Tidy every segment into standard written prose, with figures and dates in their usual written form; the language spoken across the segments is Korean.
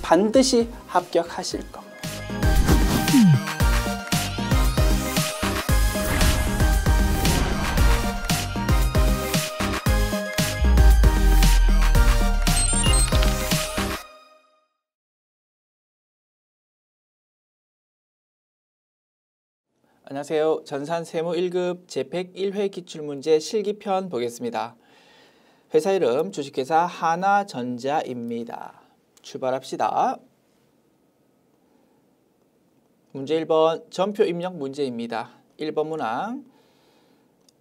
반드시 합격하실 겁니다. 안녕하세요. 전산세무 1급 제101회 기출문제 실기편 보겠습니다. 회사 이름 주식회사 하나전자입니다. 출발합시다. 문제 1번 전표 입력 문제입니다. 1번 문항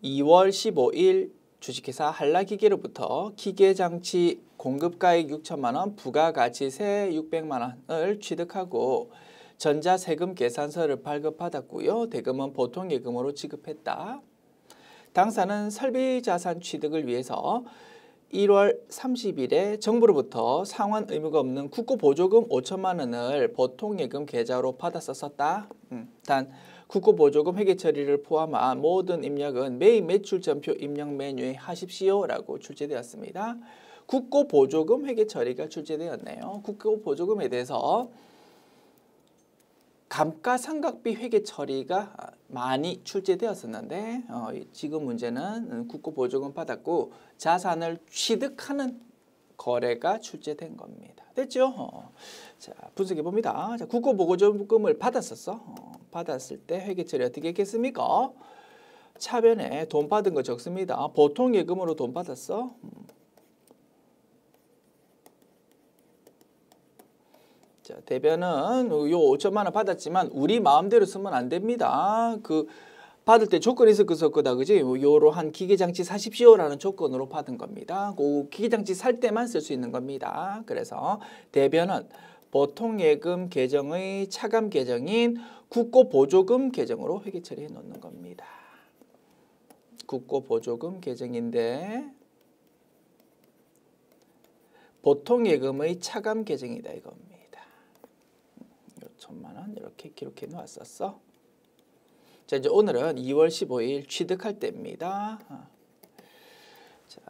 2월 15일 주식회사 한라기계로부터 기계장치 공급가액 6천만원 부가가치세 600만원을 취득하고 전자세금 계산서를 발급받았고요. 대금은 보통예금으로 지급했다. 당사는 설비자산 취득을 위해서 1월 30일에 정부로부터 상환 의무가 없는 국고보조금 5천만 원을 보통예금 계좌로 받았었다. 단 국고보조금 회계처리를 포함한 모든 입력은 매입 매출전표 입력 메뉴에 하십시오라고 출제되었습니다. 국고보조금 회계처리가 출제되었네요. 국고보조금에 대해서 감가상각비 회계 처리가 많이 출제되었었는데 지금 문제는 국고보조금 받았고 자산을 취득하는 거래가 출제된 겁니다. 됐죠? 자, 분석해 봅니다. 자, 국고보조금을 받았었어. 받았을 때 회계 처리 어떻게 했겠습니까? 차변에 돈 받은 거 적습니다. 보통 예금으로 돈 받았어. 자, 대변은 요 5천만 원 받았지만 우리 마음대로 쓰면 안 됩니다. 그 받을 때 조건이 있을 거다, 그지? 요러한 기계장치 사십시오라는 조건으로 받은 겁니다. 그 기계장치 살 때만 쓸 수 있는 겁니다. 그래서 대변은 보통예금 계정의 차감 계정인 국고보조금 계정으로 회계 처리해 놓는 겁니다. 국고보조금 계정인데 보통예금의 차감 계정이다 이겁니다. 5천만 원 이렇게 기록해 놓았었어. 자, 이제 오늘은 2월 15일 취득할 때입니다. 자,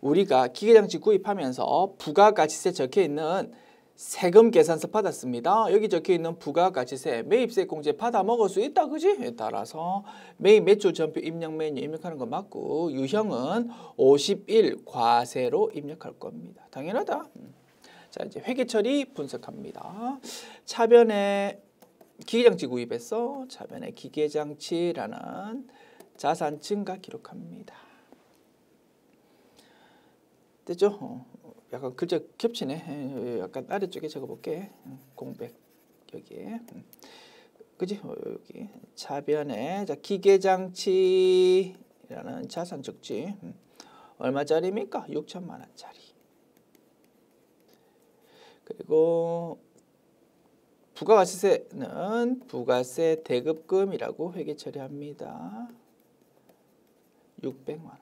우리가 기계장치 구입하면서 부가가치세 적혀 있는 세금 계산서 받았습니다. 여기 적혀 있는 부가가치세, 매입세 공제 받아 먹을 수 있다, 그지? 따라서 매입 매출 전표 입력 메뉴 입력하는 거 맞고 유형은 51 과세로 입력할 겁니다. 당연하다. 자, 이제 회계 처리 분석합니다. 차변에 기계장치 구입했어. 차변에 기계장치라는 자산 증가 기록합니다. 됐죠? 약간 글자 겹치네. 약간 아래쪽에 적어볼게. 공백 여기에. 그지? 여기 차변에 자, 기계장치라는 자산 적지. 얼마짜리입니까? 6천만 원짜리. 그리고 부가가치세는 부가세 대급금이라고 회계 처리합니다. 600만 원.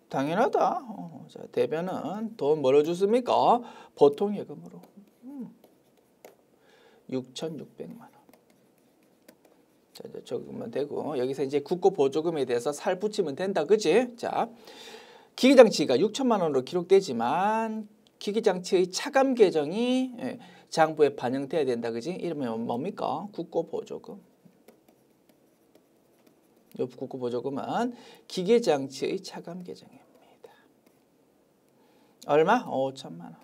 당연하다. 자, 대변은 돈 뭐로 줬습니까? 보통예금으로. 6,600만 원. 자, 이제 적으면 되고 여기서 이제 국고보조금에 대해서 살 붙이면 된다, 그지? 자, 기계장치가 6천만 원으로 기록되지만 기계장치의 차감 계정이 장부에 반영돼야 된다, 그지? 이러면 뭡니까? 국고보조금. 이 국고보조금은 기계장치의 차감 계정입니다. 얼마? 5천만 원.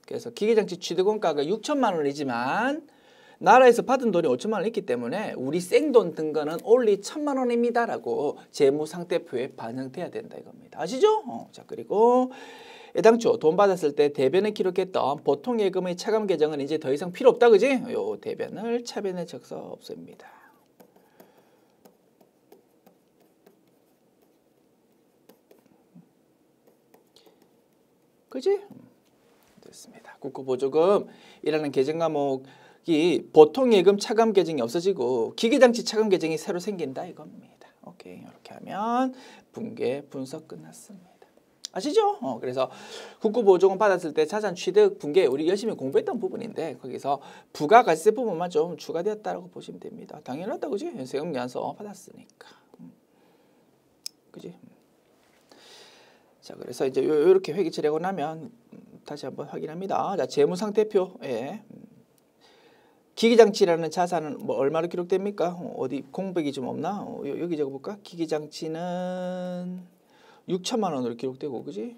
그래서 기계장치 취득원가가 6천만 원이지만 나라에서 받은 돈이 5천만 원 있기 때문에 우리 생돈 든 거는 only 1,000만 원입니다라고 재무상태표에 반영돼야 된다 이겁니다. 아시죠? 자, 그리고 애당초 돈 받았을 때 대변에 기록했던 보통예금의 차감 계정은 이제 더 이상 필요 없다, 그지? 요 대변을 차변에 적서 없앱니다. 그지? 됐습니다. 국고보조금이라는 계정 과목이 보통예금 차감 계정이 없어지고 기계장치 차감 계정이 새로 생긴다 이겁니다. 오케이, 이렇게 하면 분계 분석 끝났습니다. 아시죠? 그래서 국고보조금 받았을 때 자산 취득 분계 우리 열심히 공부했던 부분인데 거기서 부가가치세 부분만 좀 추가되었다라고 보시면 됩니다. 당연하다, 그지? 세금계산서 받았으니까. 그지? 자, 그래서 이제 이렇게 회계 처리하고 나면 다시 한번 확인합니다. 자, 재무상태표에 기기장치라는 자산은 뭐 얼마로 기록됩니까? 어디 공백이 좀 없나? 여기 적어볼까? 기기장치는 6천만 원으로 기록되고, 그지?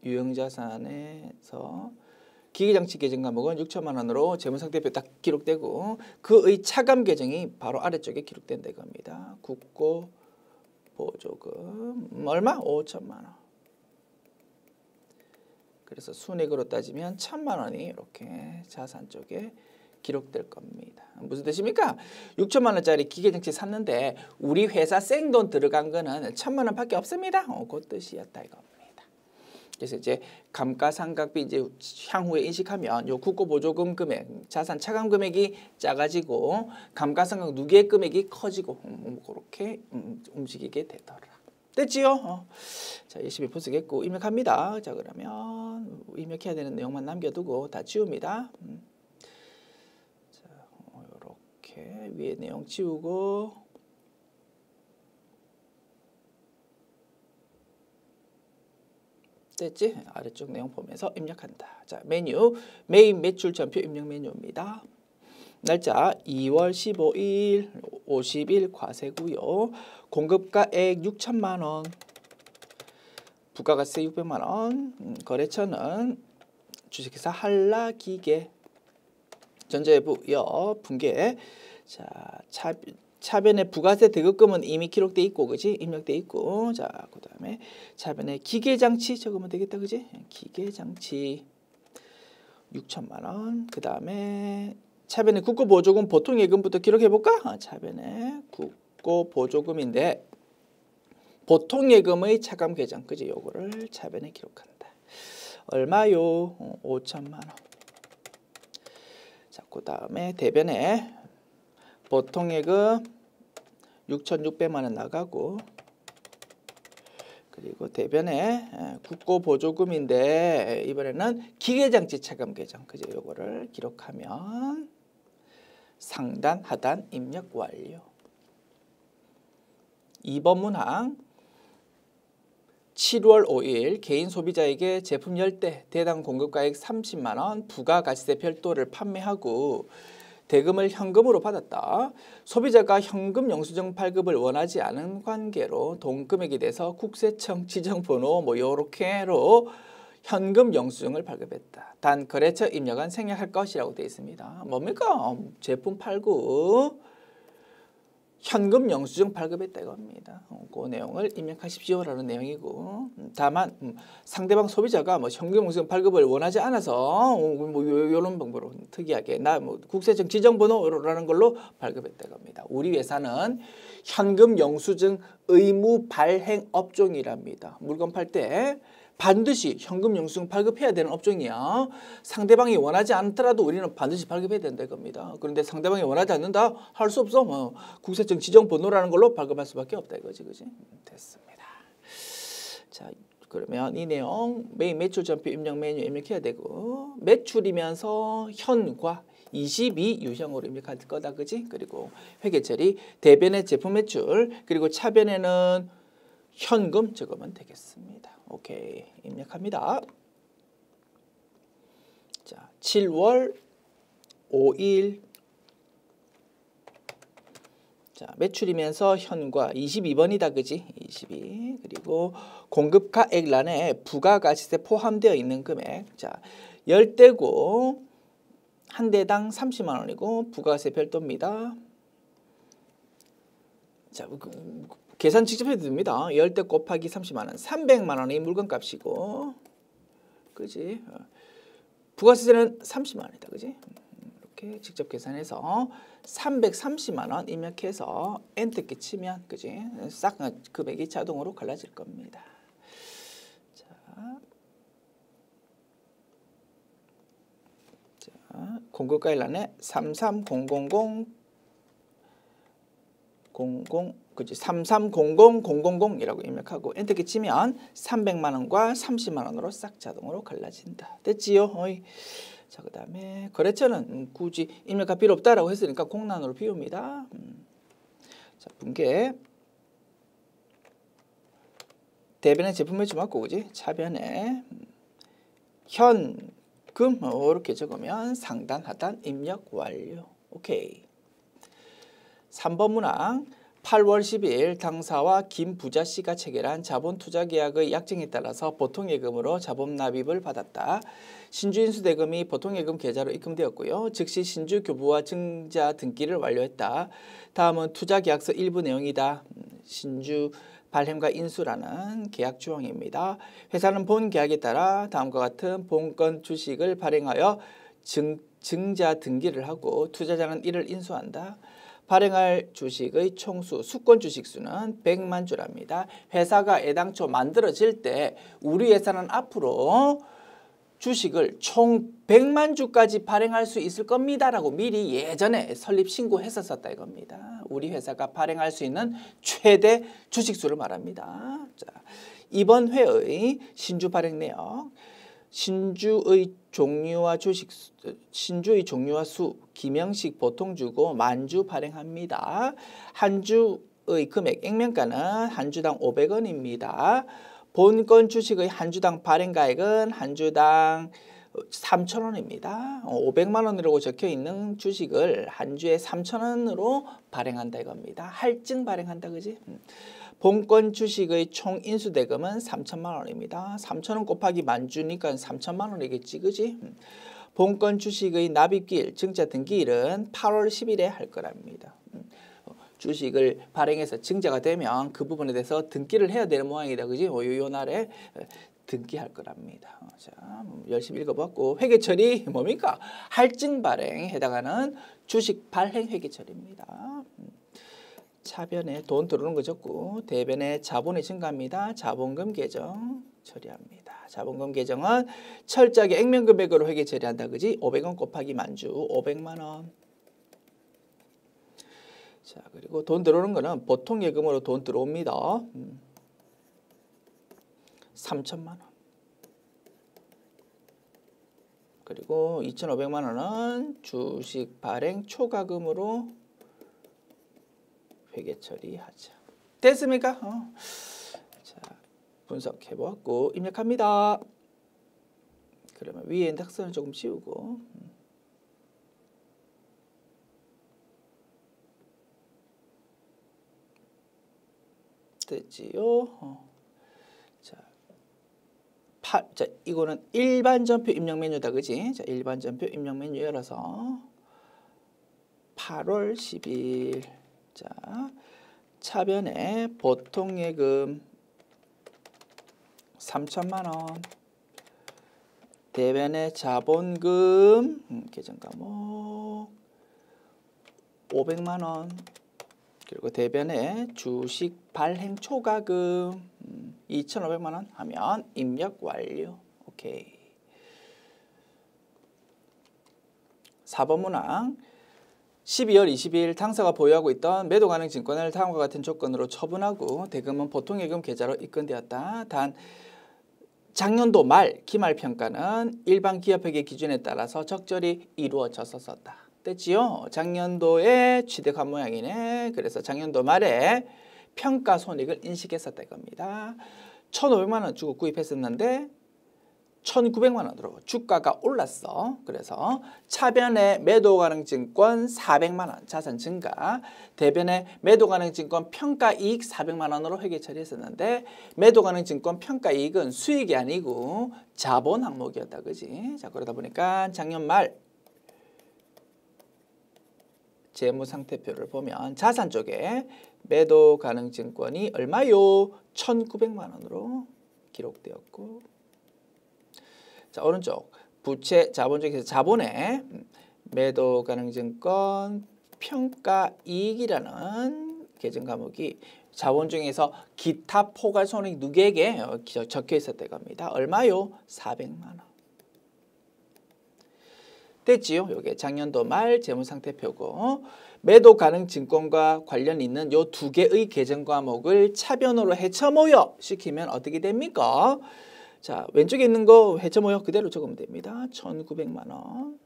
유형자산에서 기기장치 계정 과목은 6천만 원으로 재무상태표 딱 기록되고, 그의 차감 계정이 바로 아래쪽에 기록된다 이겁니다. 국고 보조금 얼마? 5천만 원. 그래서 순액으로 따지면 1,000만 원이 이렇게 자산 쪽에 기록될 겁니다. 무슨 뜻입니까? 6천만 원짜리 기계장치 샀는데 우리 회사 생돈 들어간 거는 1,000만 원밖에 없습니다. 그 뜻이었다 이겁니다. 그래서 이제 감가상각비 이제 향후에 인식하면 요 국고보조금 금액, 자산 차감 금액이 작아지고 감가상각 누계 금액이 커지고 그렇게 움직이게 되더라. 됐지요? 자, 열심히 분석했고 입력합니다. 자, 그러면 입력해야 되는 내용만 남겨두고 다 지웁니다. 자, 이렇게 위에 내용 지우고 됐지? 아래쪽 내용 보면서 입력한다. 자, 메뉴 메인 매출 전표 입력 메뉴입니다. 날짜 2월 15일 50일 과세고요. 공급가액 6천만 원, 부가가세 600만 원, 거래처는 주식회사 한라기계, 전자외부 분계. 자, 차변에 부가세 대급금은 이미 기록돼 있고, 그지? 입력돼 있고. 자, 그다음에 차변에 기계장치 적으면 되겠다, 그지? 기계장치 6천만 원. 그다음에 차변에 국고보조금 보통예금부터 기록해볼까? 차변에 국고보조금인데 보통예금의 차감 계정, 그지? 요거를 차변에 기록한다. 얼마요? 5천만 원. 자, 그 다음에 대변에 보통예금 6,600만 원 나가고, 그리고 대변에 국고보조금인데 이번에는 기계장치 차감 계정, 그죠? 요거를 기록하면 상단 하단 입력 완료. 2번 문항 7월 5일 개인 소비자에게 제품 10대 대당 공급가액 30만 원 부가가치세 별도를 판매하고 대금을 현금으로 받았다. 소비자가 현금 영수증 발급을 원하지 않은 관계로 동금액에 대해서 국세청 지정번호 뭐 요렇게로 현금 영수증을 발급했다. 단 거래처 입력은 생략할 것이라고 되어 있습니다. 뭡니까? 제품 팔고 현금 영수증 발급했다 이겁니다. 그 내용을 입력하십시오라는 내용이고, 다만 상대방 소비자가 뭐 현금 영수증 발급을 원하지 않아서 뭐 이런 방법으로 특이하게 나 뭐 국세청 지정번호라는 걸로 발급했다 이겁니다. 우리 회사는 현금 영수증 의무 발행 업종이랍니다. 물건 팔 때 반드시 현금 영수증 발급해야 되는 업종이야. 상대방이 원하지 않더라도 우리는 반드시 발급해야 된다 이겁니다. 그런데 상대방이 원하지 않는다? 할 수 없어. 뭐 국세청 지정번호라는 걸로 발급할 수밖에 없다 이거지. 그지? 됐습니다. 자, 그러면 이 내용 메인 매출 전표 입력 메뉴 입력해야 되고, 매출이면서 현과 22 유형으로 입력할 거다. 그지? 그리고 회계처리 대변의 제품 매출, 그리고 차변에는 현금 적으면 되겠습니다. 오케이, 입력합니다. 자, 7월 5일 자, 매출이면서 현과 22번이다. 그지? 22. 그리고 공급가액란에 부가가치세 포함되어 있는 금액. 자, 10대고 한 대당 30만 원이고 부가가세 별도입니다. 자, 계산 직접 해도 됩니다. 10대 곱하기 30만 원, 300만 원이 물건값이고, 그지? 부가세는 30만 원이다, 그지? 이렇게 직접 계산해서 330만 원 입력해서 엔터키 치면, 그지? 싹 금액이 자동으로 갈라질 겁니다. 자, 공급가일란에 33000 그지? 3300000이라고 입력하고 엔터키 치면 300만 원과 30만 원으로 싹 자동으로 갈라진다. 됐지요? 어이. 자, 그다음에 거래처는 굳이 입력할 필요 없다라고 했으니까 공란으로 비웁니다. 자, 분계 대변에 제품 매출 맞고, 그지? 차변에 현금 이렇게 적으면 상단 하단 입력 완료. 오케이. 3번 문항 8월 12일 당사와 김 부자 씨가 체결한 자본투자계약의 약정에 따라서 보통예금으로 자본 납입을 받았다. 신주인수대금이 보통예금 계좌로 입금되었고요. 즉시 신주교부와 증자 등기를 완료했다. 다음은 투자계약서 일부 내용이다. 신주 발행과 인수라는 계약 조항입니다. 회사는 본 계약에 따라 다음과 같은 본건 주식을 발행하여 증자 등기를 하고 투자자는 이를 인수한다. 발행할 주식의 총수, 수권 주식수는 100만 주랍니다. 회사가 애당초 만들어질 때 우리 회사는 앞으로 주식을 총 100만 주까지 발행할 수 있을 겁니다 라고 미리 예전에 설립 신고했었다 이겁니다. 우리 회사가 발행할 수 있는 최대 주식수를 말합니다. 자, 이번 회의 신주 발행 내역. 신주의 종류와 수, 기명식 보통 주고 만주 발행합니다. 한 주의 금액 액면가는 한 주당 500원입니다. 본건 주식의 한 주당 발행가액은 한 주당 3,000원입니다. 500만 원이라고 적혀 있는 주식을 한 주에 3,000원으로 발행한다 이겁니다. 할증 발행한다 그지? 본건 주식의 총 인수대금은 3천만 원입니다. 3천원 곱하기 만주니까 3천만 원이겠지 그지? 본건 주식의 납입기일, 증자 등기일은 8월 10일에 할 거랍니다. 주식을 발행해서 증자가 되면 그 부분에 대해서 등기를 해야 되는 모양이다 그지? 요 날에 등기할 거랍니다. 자, 열심히 읽어봤고 회계처리 뭡니까? 할증 발행에 해당하는 주식 발행 회계처리입니다. 차변에 돈 들어오는 거 적고 대변에 자본이 증가합니다. 자본금 계정 처리합니다. 자본금 계정은 철저하게 액면금액으로 회계 처리한다. 그지? 500원 곱하기 만주 500만 원. 자, 그리고 돈 들어오는 거는 보통 예금으로 돈 들어옵니다. 3천만 원. 그리고 2,500만 원은 주식 발행 초과금으로 회계 처리하자. 됐습니까? 자, 분석해보았고 입력합니다. 그러면 위에 있는 탁선을 조금 지우고 됐지요? 자, 이거는 일반 전표 입력 메뉴다, 그지? 자, 일반 전표 입력 메뉴 열어서 8월 10일 자, 차변에 보통예금 3천만 원, 대변에 자본금 계정 과목 500만 원, 그리고 대변에 주식 발행 초과금 2,500만 원 하면 입력 완료. 오케이. 4번 문항 12월 20일 당사가 보유하고 있던 매도 가능 증권을 다음과 같은 조건으로 처분하고 대금은 보통예금 계좌로 입금되었다. 단 작년도 말 기말평가는 일반 기업회계 기준에 따라서 적절히 이루어졌었다. 됐지요? 작년도에 취득한 모양이네. 그래서 작년도 말에 평가 손익을 인식했었다 이겁니다. 1,500만 원 주고 구입했었는데 1,900만 원으로 주가가 올랐어. 그래서 차변에 매도 가능 증권 400만 원 자산 증가, 대변에 매도 가능 증권 평가 이익 400만 원으로 회계 처리했었는데 매도 가능 증권 평가 이익은 수익이 아니고 자본 항목이었다. 그지? 자, 그러다 보니까 작년 말 재무상태표를 보면 자산 쪽에 매도 가능 증권이 얼마요? 1,900만 원으로 기록되었고, 자, 오른쪽 부채 자본 중에서 자본에 매도 가능 증권 평가 이익이라는 계정 과목이 자본 중에서 기타 포괄 손익 누계액에 적혀 있었던 겁니다. 얼마요? 400만 원. 됐지요? 이게 작년도 말 재무상태표고 매도 가능 증권과 관련 있는 요 두 개의 계정 과목을 차변으로 해처 모여 시키면 어떻게 됩니까? 자, 왼쪽에 있는 거 해처 모여 그대로 적으면 됩니다. 1,900만 원.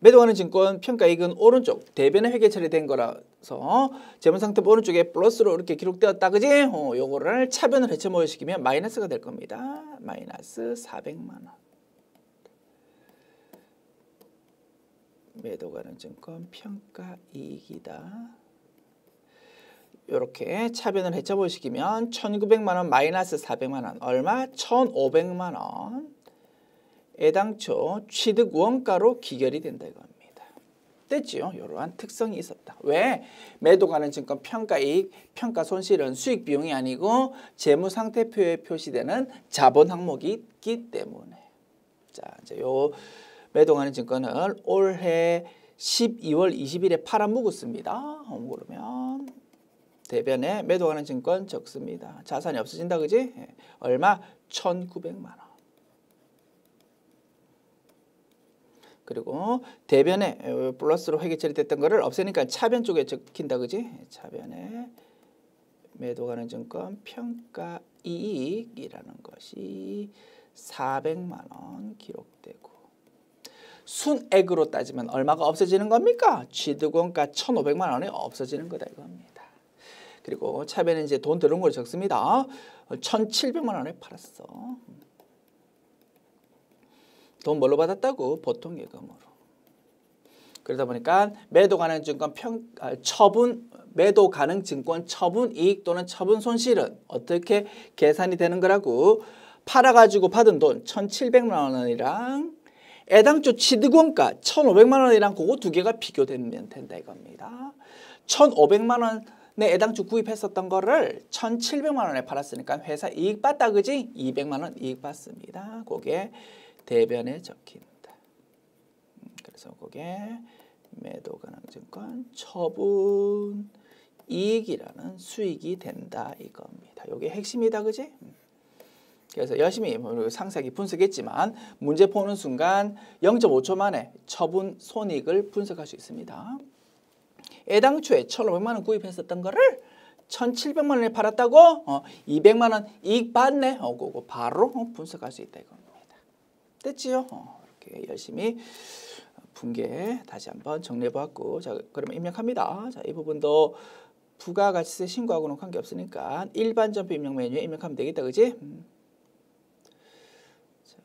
매도하는 증권 평가이익은 오른쪽 대변에 회계 처리된 거라서 재무상태 오른쪽에 플러스로 이렇게 기록되었다. 그지? 요거를 차변을 해체 모여시키면 마이너스가 될 겁니다. 마이너스 400만 원. 매도 가는 증권 평가이익이다. 이렇게 차변을 해체 모여시키면 1900만 원 마이너스 400만 원 얼마? 1500만 원. 애당초 취득 원가로 기결이 된다 이겁니다. 됐지요? 이러한 특성이 있었다. 왜? 매도 가는 증권 평가이익, 평가손실은 수익 비용이 아니고 재무상태표에 표시되는 자본 항목이 있기 때문에. 자, 이제 요 매도 가는 증권을 올해 12월 20일에 팔아 묵었습니다. 그러면 대변에 매도 가는 증권 적습니다. 자산이 없어진다, 그지? 얼마? 1900만 원. 그리고 대변에 플러스로 회계 처리됐던 거를 없애니까 차변 쪽에 적힌다, 그지? 차변에 매도 가는 증권 평가이익이라는 것이 400만 원 기록되고 순액으로 따지면 얼마가 없어지는 겁니까? 취득원가 1,500만 원이 없어지는 거다 이겁니다. 그리고 차변에 이제 돈 들어온 걸 적습니다. 1,700만 원에 팔았어. 돈 뭘로 받았다고? 보통 예금으로. 그러다 보니까 매도 가능 증권 매도 가능 증권 처분 이익 또는 처분 손실은 어떻게 계산이 되는 거라고? 팔아가지고 받은 돈 1,700만 원이랑 애당초 취득원가 1,500만 원이랑 그거 두 개가 비교되면 된다 이겁니다. 1,500만 원에 애당초 구입했었던 거를 1,700만 원에 팔았으니까 회사 이익 봤다, 그지? 200만 원 이익 봤습니다. 그게 대변에 적힌다. 그래서 그게 매도 가능 증권 처분 이익이라는 수익이 된다 이겁니다. 이게 핵심이다, 그지? 그래서 열심히 상세하게 분석했지만 문제 보는 순간 0.5초 만에 처분 손익을 분석할 수 있습니다. 애당초에 1,500만 원 구입했었던 거를 1,700만 원에 팔았다고 200만 원 이익 받네. 그거 바로 분석할 수 있다 이겁니다. 됐지요? 이렇게 열심히 분계 다시 한번 정리해보았고, 자 그러면 입력합니다. 자, 이 부분도 부가가치세 신고하고는 관계없으니까 일반 점표 입력 메뉴에 입력하면 되겠다, 그지? 자,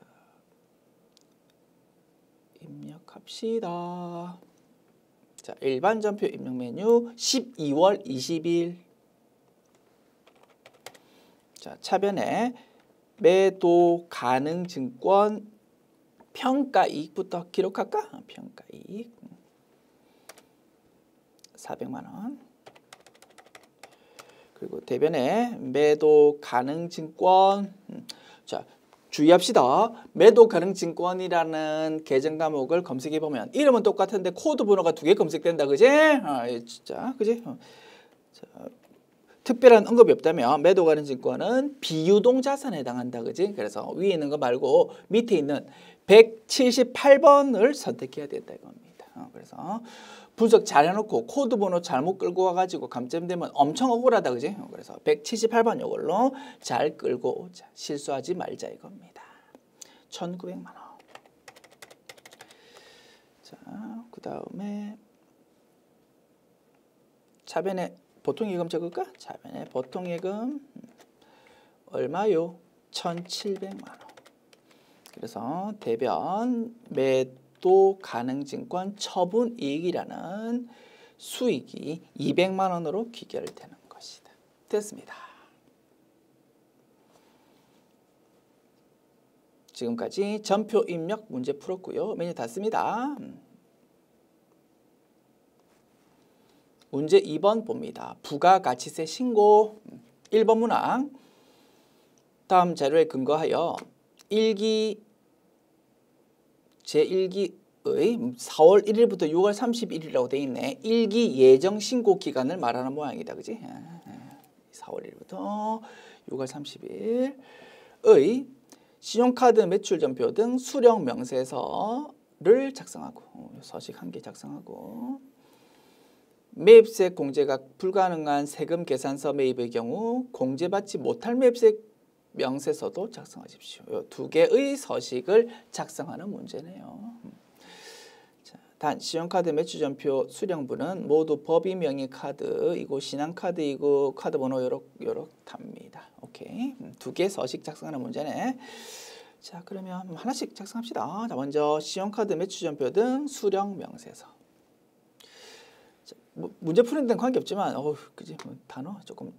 입력합시다. 자, 일반 점표 입력 메뉴 12월 20일. 자, 차변에 매도 가능 증권 평가이익부터 기록할까? 평가이익 400만 원. 그리고 대변에 매도 가능 증권. 자, 주의합시다. 매도 가능 증권이라는 계정 과목을 검색해 보면 이름은 똑같은데 코드 번호가 두 개 검색된다, 그지? 진짜, 그지? 자, 특별한 언급이 없다면 매도 가능 증권은 비유동 자산에 해당한다, 그지? 그래서 위에 있는 거 말고 밑에 있는 178번을 선택해야 된다 이겁니다. 그래서 분석 잘 해놓고 코드 번호 잘못 끌고 와가지고 감점되면 엄청 억울하다, 그지? 그래서 178번 이걸로 잘 끌고 오자. 실수하지 말자 이겁니다. 1,900만 원. 자, 그 다음에 차변에 보통예금 적을까? 차변에 보통예금 얼마요? 1,700만 원. 그래서 대변 매도 가능 증권 처분 이익이라는 수익이 200만 원으로 기결되는 것이다. 됐습니다. 지금까지 전표 입력 문제 풀었고요. 메뉴 닫습니다. 문제 2번 봅니다. 부가가치세 신고 1번 문항. 다음 자료에 근거하여 제1기의 4월 1일부터 6월 31일이라고 되어 있네. 1기 예정 신고 기간을 말하는 모양이다, 그지? 4월 1일부터 6월 30일의 신용카드 매출 전표 등 수령 명세서를 작성하고 서식 한 개 작성하고 매입세 공제가 불가능한 세금 계산서 매입의 경우 공제받지 못할 매입세 명세서도 작성하십시오. 이 두 개의 서식을 작성하는 문제네요. 자, 단 신용카드 매출전표 수령분은 모두 법인 명의 카드이고 신한카드이고 카드번호 요렇답니다. 오케이. 두 개 서식 작성하는 문제네. 자, 그러면 하나씩 작성합시다. 자, 먼저 신용카드 매출전표 등 수령 명세서. 자, 문제 푸는 데는 관계없지만 그지? 단어 조금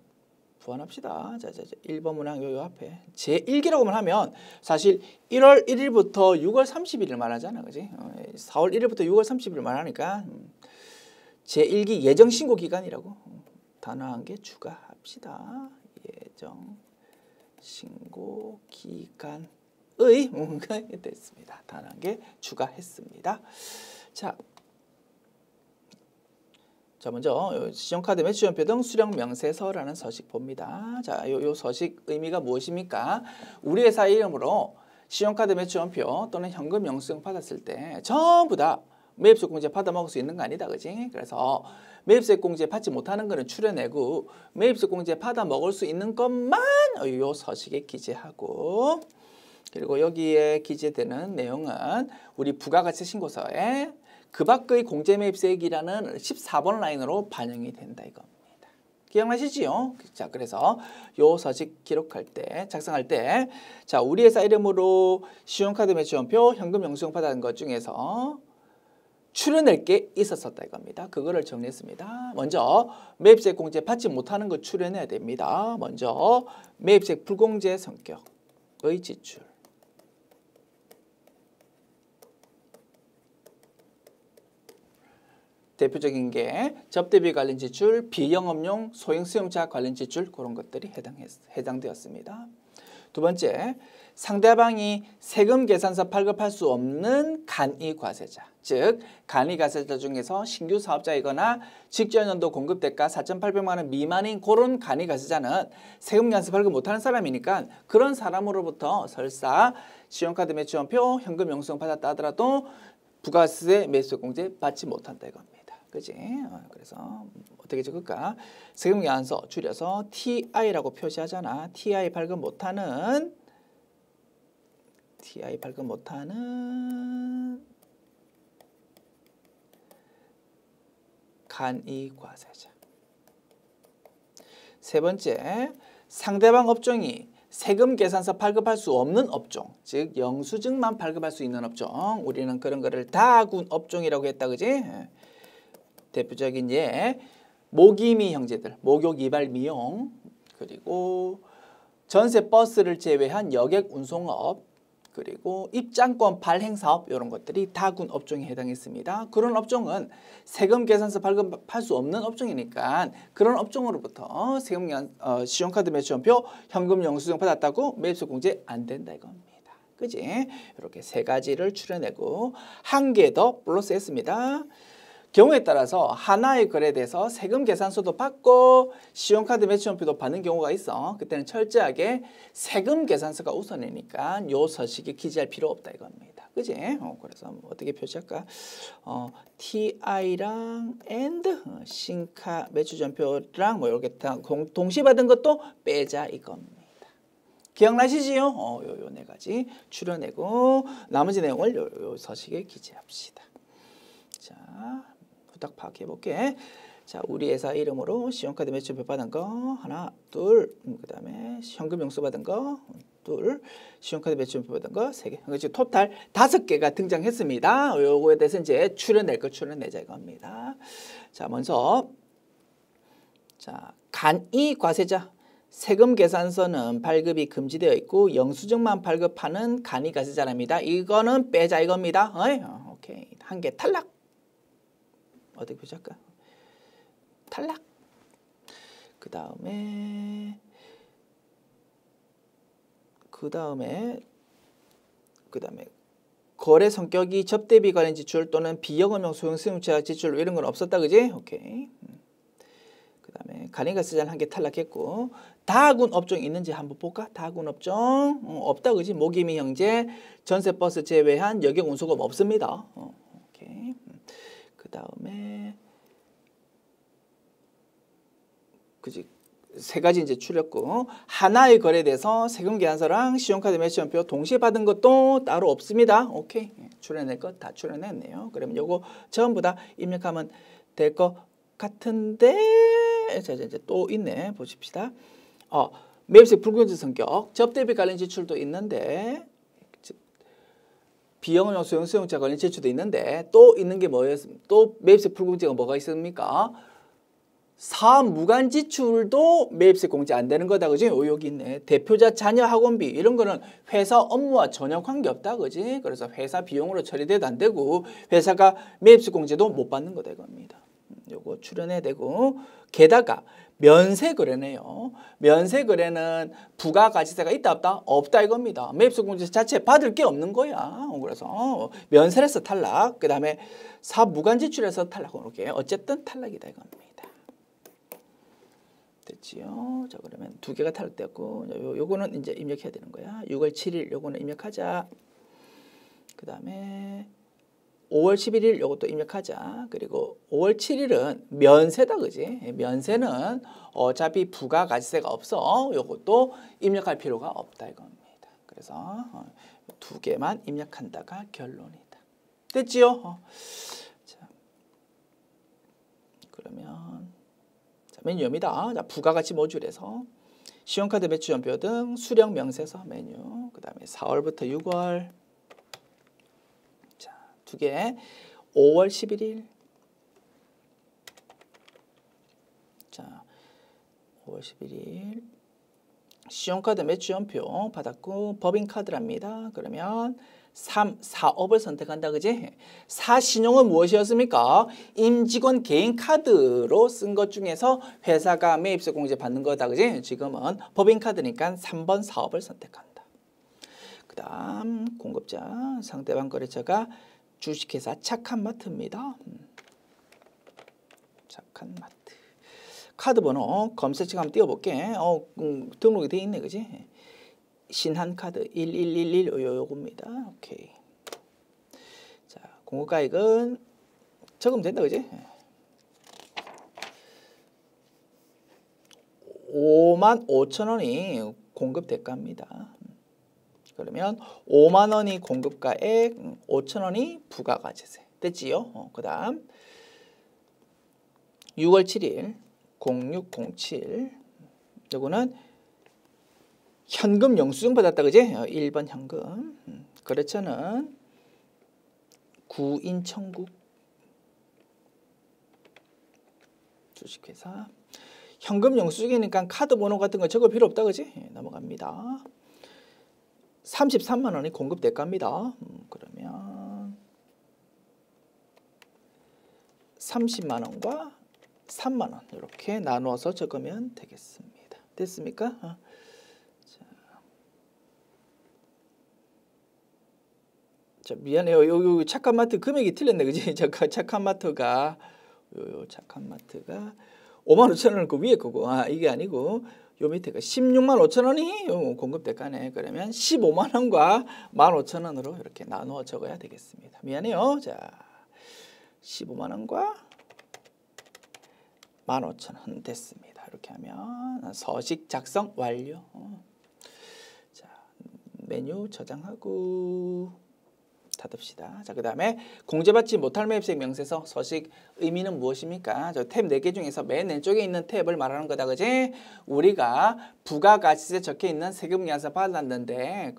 보완합시다. 자, 1번 문항 요 앞에 제1기라고만 하면 사실 1월 1일부터 6월 30일을 말하잖아. 그지? 4월 1일부터 6월 30일을 말하니까 제1기 예정 신고 기간이라고 단어 한 개 추가합시다. 예정 신고 기간의 뭔가 됐습니다. 단어 한 개 추가했습니다. 자, 먼저 신용카드 매출전표 등 수령 명세서라는 서식 봅니다. 자, 요 서식 의미가 무엇입니까? 우리 회사 이름으로 신용카드 매출전표 또는 현금 영수증 받았을 때 전부 다 매입세 공제 받아 먹을 수 있는 거 아니다, 그지? 그래서 매입세 공제 받지 못하는 거는 추려내고 매입세 공제 받아 먹을 수 있는 것만 요 서식에 기재하고, 그리고 여기에 기재되는 내용은 우리 부가가치 신고서에 그 밖의 공제매입세액이라는 14번 라인으로 반영이 된다 이겁니다. 기억나시지요? 자, 그래서 요 서식 기록할 때, 작성할 때, 자, 우리 회사 이름으로 신용카드 매출전표, 현금 영수증 받은 것 중에서 추려낼 게 있었다 이겁니다. 그거를 정리했습니다. 먼저 매입세 공제 받지 못하는 거 추려내야 됩니다. 먼저 매입세 불공제 성격의 지출. 대표적인 게 접대비 관련 지출, 비영업용 소형 수용차 관련 지출 그런 것들이 해당되었습니다. 두 번째, 상대방이 세금 계산서 발급할 수 없는 간이 과세자, 즉 간이 과세자 중에서 신규 사업자이거나 직전 연도 공급 대가 4,800만 원 미만인 그런 간이 과세자는 세금 계산서 발급 못하는 사람이니까 그런 사람으로부터 설사 신용카드 매출전표, 현금 영수증 받았다 하더라도 부가세 매입세 공제 받지 못한다 이겁니다. 그지? 그래서 어떻게 적을까? 세금계산서 줄여서 TI라고 표시하잖아. TI 발급 못하는 간이과세자. 세 번째, 상대방 업종이 세금 계산서 발급할 수 없는 업종, 즉 영수증만 발급할 수 있는 업종, 우리는 그런 거를 다군 업종이라고 했다, 그지? 대표적인 예, 모기미 형제들, 목욕, 이발, 미용, 그리고 전세 버스를 제외한 여객 운송업, 그리고 입장권 발행 사업 이런 것들이 다군 업종에 해당했습니다. 그런 업종은 세금 계산서 발급할 수 없는 업종이니까 그런 업종으로부터 신용카드 매출전표, 현금 영수증 받았다고 매입세 공제 안 된다 이겁니다. 그지? 이렇게 세 가지를 추려내고 한 개 더 플러스했습니다. 경우에 따라서 하나의 거래돼서 세금 계산서도 받고 신용카드 매출전표도 받는 경우가 있어. 그때는 철저하게 세금 계산서가 우선이니까 요 서식에 기재할 필요 없다 이겁니다. 그지? 그래서 어떻게 표시할까? TI랑 AND 신카 매출전표랑 뭐 이렇게 동시에 받은 것도 빼자 이겁니다. 기억나시지요? 요 네 가지 추려내고 나머지 내용을 요 서식에 기재합시다. 자, 후딱 파악해 볼게. 자, 우리 회사 이름으로 신용카드 매출전표 받은 거 하나, 둘, 그다음에 현금 영수 받은 거 둘, 신용카드 매출전표 받은 거 세 개. 그렇지, 토탈 5개가 등장했습니다. 요거에 대해서 이제 추려낼 거 추려내자 이겁니다. 자, 먼저 자, 간이 과세자. 세금 계산서는 발급이 금지되어 있고 영수증만 발급하는 간이 과세자랍니다. 이거는 빼자 이겁니다. 오케이. 한 개 탈락. 어떻게 표시할까? 탈락. 그 다음에 거래 성격이 접대비 관련 지출 또는 비영업용 소형 수용차 지출 이런 건 없었다, 그지? 오케이. 그 다음에 간이과세자는 한 개 탈락했고 다군 업종 있는지 한번 볼까? 다군 업종 없다, 그지? 모기미 형제, 전세버스 제외한 여객 운송업 없습니다. 오케이. 그 다음에 그지? 세 가지 이제 추렸고 하나의 거래에 대해서 세금 계산서랑 신용카드 매치원표 동시에 받은 것도 따로 없습니다. 오케이. 출연할 것 다 출연했네요. 그러면 요거 전부 다 입력하면 될 것 같은데 자 이제 또 있네. 보십시다. 매입세 불공제 성격 접대비 관련 지출도 있는데 비용용 수용자 관련 지출도 있는데 또 있는 게 뭐예요? 또 매입세 불공제가 뭐가 있습니까? 사업 무관 지출도 매입세 공제 안 되는 거다, 그지? 여기 있네. 대표자 자녀 학원비 이런 거는 회사 업무와 전혀 관계 없다, 그지? 그래서 회사 비용으로 처리돼도 안 되고 회사가 매입세 공제도 못 받는 거다 이겁니다. 요거 출연해야 되고 게다가 면세 거래네요. 면세 거래는 부가가치세가 있다 없다? 없다 이겁니다. 매입세 공제 자체 받을 게 없는 거야. 그래서 면세에서 탈락, 그 다음에 사업 무관 지출에서 탈락, 이렇게 어쨌든 탈락이다 이겁니다. 됐지요? 자 그러면 두 개가 탈락되었고 요거는 이제 입력해야 되는 거야. 6월 7일 요거는 입력하자. 그 다음에 5월 11일 요것도 입력하자. 그리고 5월 7일은 면세다, 그지? 면세는 어차피 부가가치세가 없어. 요것도 입력할 필요가 없다 이겁니다. 그래서 두 개만 입력한다가 결론이다. 됐지요? 자, 그러면 메뉴입니다. 자, 부가가치 모듈에서 신용카드 매출연표 등 수령 명세서 메뉴. 그 다음에 4월부터 6월. 자, 두 개. 5월 11일. 자, 5월 11일. 신용카드 매출연표 받았고 법인카드랍니다. 그러면 3, 4업을 선택한다, 그지? 4신용은 무엇이었습니까? 임직원 개인 카드로 쓴 것 중에서 회사가 매입세 공제 받는 거다, 그지? 지금은 법인카드니까 3번 사업을 선택한다. 그 다음 공급자, 상대방 거래처가 주식회사 착한마트입니다. 착한마트. 카드번호 검색창 한번 띄워볼게. 등록이 돼 있네, 그지? 신한카드 1111 요겁니다. 오케이. 자, 공급가액은 적으면 된다, 그지? 55,000원이 공급 대가입니다. 그러면 50,000원이 공급가액, 5,000원이 부가가치세. 됐지요? 그 다음 6월 7일 0607 요거는 현금 영수증 받았다, 그지? 1번 현금. 거래처는 구인천국 주식회사. 현금 영수증이니까 카드 번호 같은 거 적을 필요 없다, 그지? 넘어갑니다. 33만 원이 공급 대가입니다. 그러면 30만 원과 3만 원 이렇게 나누어서 적으면 되겠습니다. 됐습니까? 자, 미안해요. 요 착한마트 금액이 틀렸네, 그지? 착한마트가 착한마트가 55,000원은 그 위에 거고, 이게 아니고 요 밑에가 165,000원이 공급 대가네. 그러면 15만 원과 15,000원으로 이렇게 나누어 적어야 되겠습니다. 미안해요. 자, 15만 원과 15,000원 됐습니다. 이렇게 하면 서식 작성 완료. 자, 메뉴 저장하고 닫읍시다. 자, 그 다음에 공제받지 못할 매입세 명세서 서식 의미는 무엇입니까? 저 탭 4개 중에서 맨 왼쪽에 있는 탭을 말하는 거다, 그지? 우리가 부가가치세 적혀 있는 세금 계산서 받았는데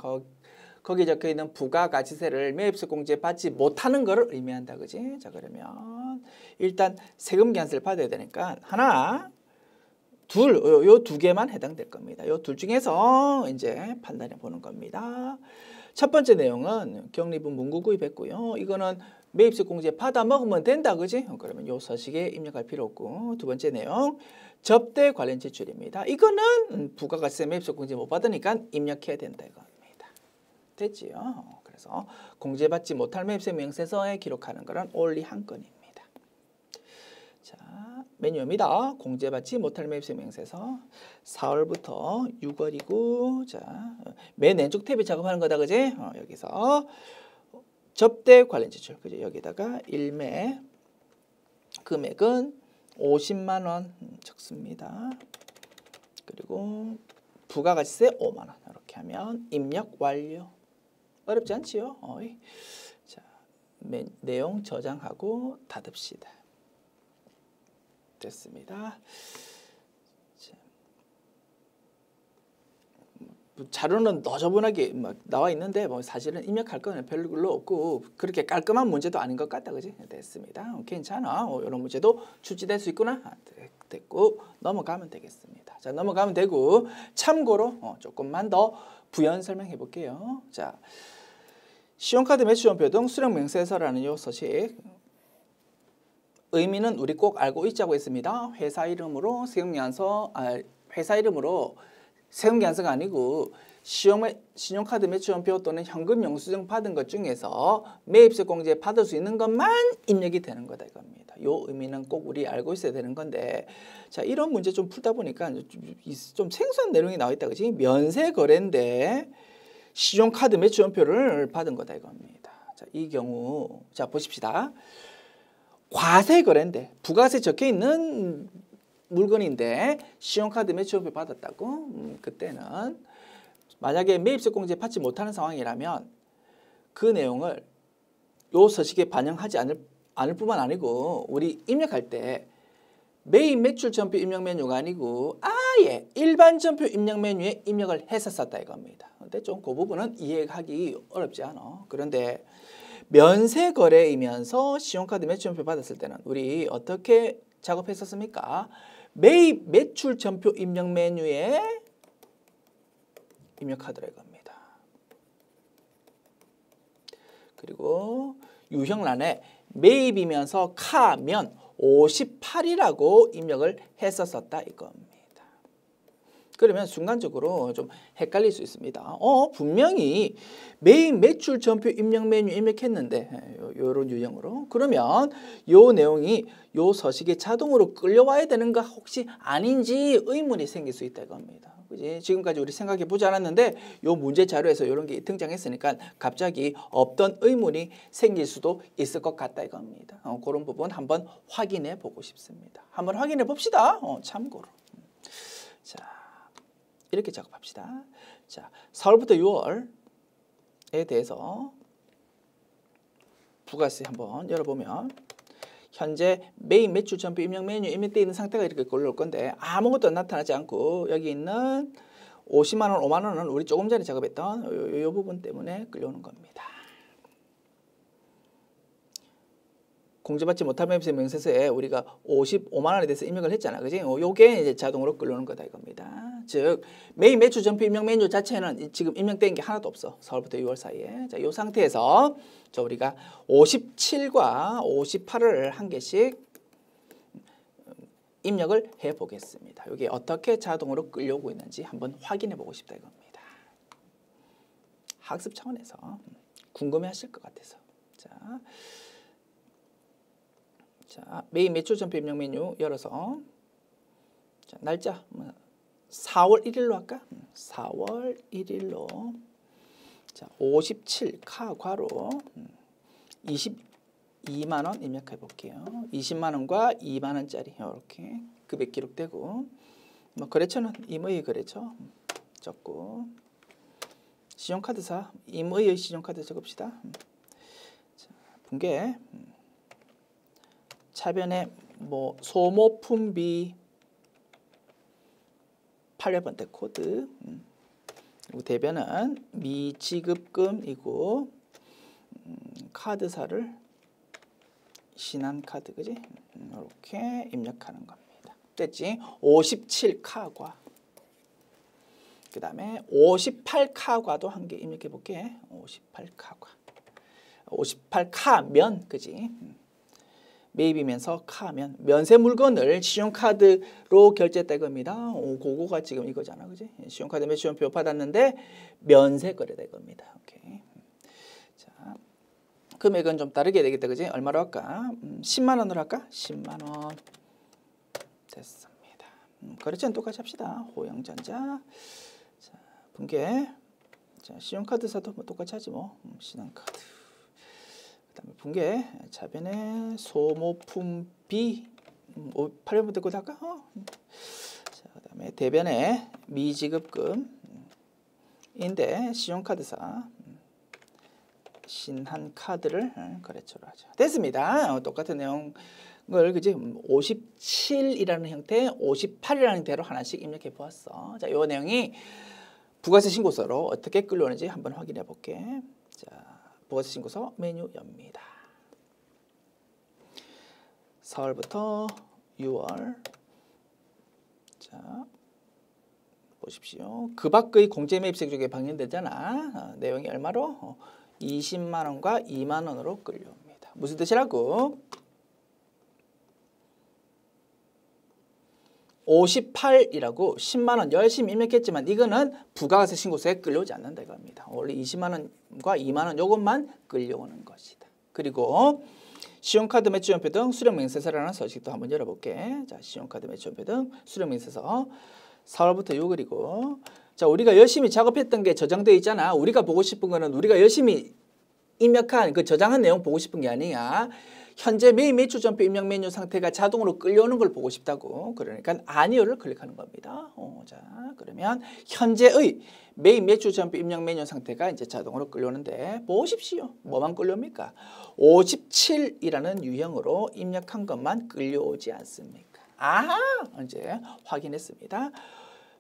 거기 적혀 있는 부가가치세를 매입세 공제 받지 못하는 것을 의미한다, 그지? 자, 그러면 일단 세금 계산서를 받아야 되니까 하나, 둘, 요 두 개만 해당될 겁니다. 요 둘 중에서 이제 판단해 보는 겁니다. 첫 번째 내용은 경리분 문구 구입했고요. 이거는 매입세 공제 받아 먹으면 된다, 그지? 그러면 요 서식에 입력할 필요 없고. 두 번째 내용 접대 관련 지출입니다. 이거는 부가가치세 매입세 공제 못 받으니까 입력해야 된다 이겁니다. 됐지요? 그래서 공제받지 못할 매입세 명세서에 기록하는 거는 only 한 건입니다. 자, 메뉴입니다. 공제받지 못할 매입세 명세서 4월부터 6월이고, 자, 맨 왼쪽 탭에 작업하는 거다, 그지? 여기서 접대 관련 지출, 그지? 여기다가 일매 금액은 50만 원 적습니다. 그리고 부가가치세 5만 원. 이렇게 하면 입력 완료. 어렵지 않지요? 자, 내용 저장하고 닫읍시다. 됐습니다. 자료는 너저분하게 막 나와 있는데 뭐 사실은 입력할 거는 별로 없고 그렇게 깔끔한 문제도 아닌 것 같다, 그지? 됐습니다. 괜찮아. 이런 문제도 출제될 수 있구나. 됐고 넘어가면 되겠습니다. 자, 넘어가면 되고 참고로 조금만 더 부연 설명해 볼게요. 자, 신용카드 매출원표 등 수령명세서라는 요 서식 의미는 우리 꼭 알고 있자고 했습니다. 회사 이름으로 세금계산서가 아니고 신용카드 매출원표 또는 현금 영수증 받은 것 중에서 매입세 공제 받을 수 있는 것만 입력이 되는 거다 이겁니다. 요 의미는 꼭 우리 알고 있어야 되는 건데, 자, 이런 문제 좀 풀다 보니까 좀 생소한 내용이 나와 있다, 그지? 면세 거래인데 신용카드 매출원표를 받은 거다 이겁니다. 자, 이 경우 자 보십시다. 과세 거래인데 부가세 적혀 있는 물건인데 신용카드 매출원표 받았다고? 그때는 만약에 매입세 공제 받지 못하는 상황이라면 그 내용을 요 서식에 반영하지 않을 뿐만 아니고 우리 입력할 때 매입 매출 전표 입력 메뉴가 아니고 아예 일반 전표 입력 메뉴에 입력을 했었다 이겁니다. 근데 좀 그 부분은 이해하기 어렵지 않아. 그런데 면세 거래이면서 신용카드 매출원표 받았을 때는 우리 어떻게 작업했었습니까? 매입 매출 전표 입력 메뉴에 입력하더라 이겁니다. 그리고 유형란에 매입이면서 카면 58이라고 입력을 했었다 이겁니다. 그러면 순간적으로 좀 헷갈릴 수 있습니다. 분명히 매입 매출 전표 입력 메뉴 입력했는데 요런 유형으로 그러면 요 내용이 요 서식에 자동으로 끌려와야 되는가 혹시 아닌지 의문이 생길 수 있다 이겁니다. 그지? 지금까지 우리 생각해 보지 않았는데 요 문제 자료에서 이런 게 등장했으니까 갑자기 없던 의문이 생길 수도 있을 것 같다 이겁니다. 그런 부분 한번 확인해 보고 싶습니다. 한번 확인해 봅시다. 참고로. 자. 이렇게 작업합시다. 자, 4월부터 6월에 대해서 부가세 한번 열어보면 현재 매입 매출 전표 입력 메뉴 입력되어 있는 상태가 이렇게 걸려올 건데 아무것도 나타나지 않고 여기 있는 50만 원, 5만 원은 우리 조금 전에 작업했던 요 부분 때문에 끌려오는 겁니다. 공제받지 못한 매입세 명세서에 우리가 55만 원에 대해서 입력을 했잖아, 그지? 요게 이제 자동으로 끌려오는 거다 이겁니다. 즉 매입 매출 전표 입력 메뉴 자체는 지금 입력된 게 하나도 없어. 4월부터 6월 사이에. 자, 요 상태에서 우리가 57과 58을 한 개씩 입력을 해 보겠습니다. 이게 어떻게 자동으로 끌려오고 있는지 한번 확인해 보고 싶다 이겁니다. 학습 차원에서 궁금해 하실 것 같아서. 자, 매입 매출 전표 입력 메뉴 열어서 자, 날짜 4월 1일로 할까? 4월 1일로 자, 57카 괄호 22만 원 입력해 볼게요. 20만 원과 2만 원짜리 이렇게 금액 기록되고 뭐 거래처는 임의의 거래처 적고 신용카드사 임의의 신용카드 적읍시다. 자, 분계 차변에 뭐 소모품비 800번대 코드 그리고 대변은 미지급금이고 카드사를 신한카드 그지? 이렇게 입력하는 겁니다. 됐지? 57카과 그 다음에 58카과도 한 개 입력해 볼게. 58카과 58카면 그지? 매입이면서 카면 면세 물건을 신용카드로 결제했다 이겁니다. 그거가 지금 이거잖아, 그지? 신용카드 매출원표 받았는데 면세 거래다 이겁니다. 오케이. 자, 금액은 좀 다르게 되겠다, 그지? 얼마로 할까? 10만 원으로 할까? 10만 원 됐습니다. 거래처는 똑같이 합시다. 호영전자. 자, 분계. 자, 신용카드사도 뭐 똑같이 하지 뭐. 신한카드. 그다음에 분계 차변에 소모품비 800번대 거 할까? 자, 그다음에 그다음에 대변의 미지급금인데 신용카드사 신한카드를 거래처로 하죠. 됐습니다. 똑같은 내용을 그지 57이라는 형태, 58이라는 형태로 하나씩 입력해 보았어. 자, 이 내용이 부가세 신고서로 어떻게 끌려오는지 한번 확인해 볼게. 자, 부가세 신고서 메뉴 엽니다. 서울부터 6월. 자, 보십시오. 그 밖의 공제매입세 쪽에 방영되잖아. 내용이 얼마로? 20만 원과 2만 원으로 끌려옵니다. 무슨 뜻이라고? 58이라고 10만 원 열심히 입력했지만 이거는 부가세 신고서에 끌려오지 않는다 이겁니다. 원래 20만 원과 2만 원 요것만 끌려오는 것이다. 그리고 신용카드 매출연표 등 수령명세서라는 서식도 한번 열어볼게. 자, 신용카드 매출연표 등 수령명세서 4월부터 6월이고, 자, 우리가 열심히 작업했던 게 저장되어 있잖아. 우리가 보고 싶은 거는 우리가 열심히 입력한 그 저장한 내용 보고 싶은 게 아니야. 현재 매입 매출 전표 입력 메뉴 상태가 자동으로 끌려오는 걸 보고 싶다고. 그러니까 아니요를 클릭하는 겁니다. 자, 그러면 현재의 매입 매출 전표 입력 메뉴 상태가 이제 자동으로 끌려오는데 보십시오. 뭐만 끌려옵니까? 57이라는 유형으로 입력한 것만 끌려오지 않습니까? 아하! 이제 확인했습니다.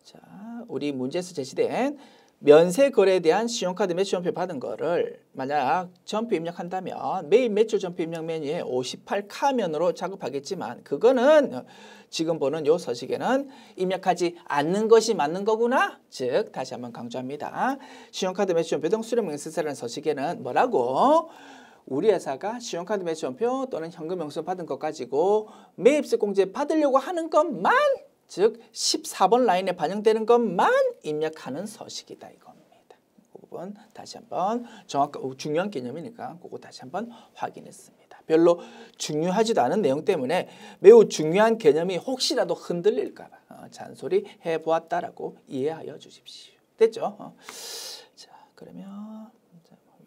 자, 우리 문제에서 제시된 면세 거래에 대한 신용카드 매출 전표 받은 거를 만약 전표 입력한다면 매입 매출 전표 입력 메뉴에 58카면으로 작업하겠지만 그거는 지금 보는 요 서식에는 입력하지 않는 것이 맞는 거구나. 즉 다시 한번 강조합니다. 신용카드 매출 전표 등 수령명세서라는 서식에는 뭐라고? 우리 회사가 신용카드 매출 전표 또는 현금 영수증 받은 것 가지고 매입세 공제 받으려고 하는 것만, 즉 14번 라인에 반영되는 것만 입력하는 서식이다 이겁니다. 그 부분 다시 한번 중요한 개념이니까 그거 다시 한번 확인했습니다. 별로 중요하지도 않은 내용 때문에 매우 중요한 개념이 혹시라도 흔들릴까 봐 잔소리 해보았다라고 이해하여 주십시오. 됐죠? 자, 그러면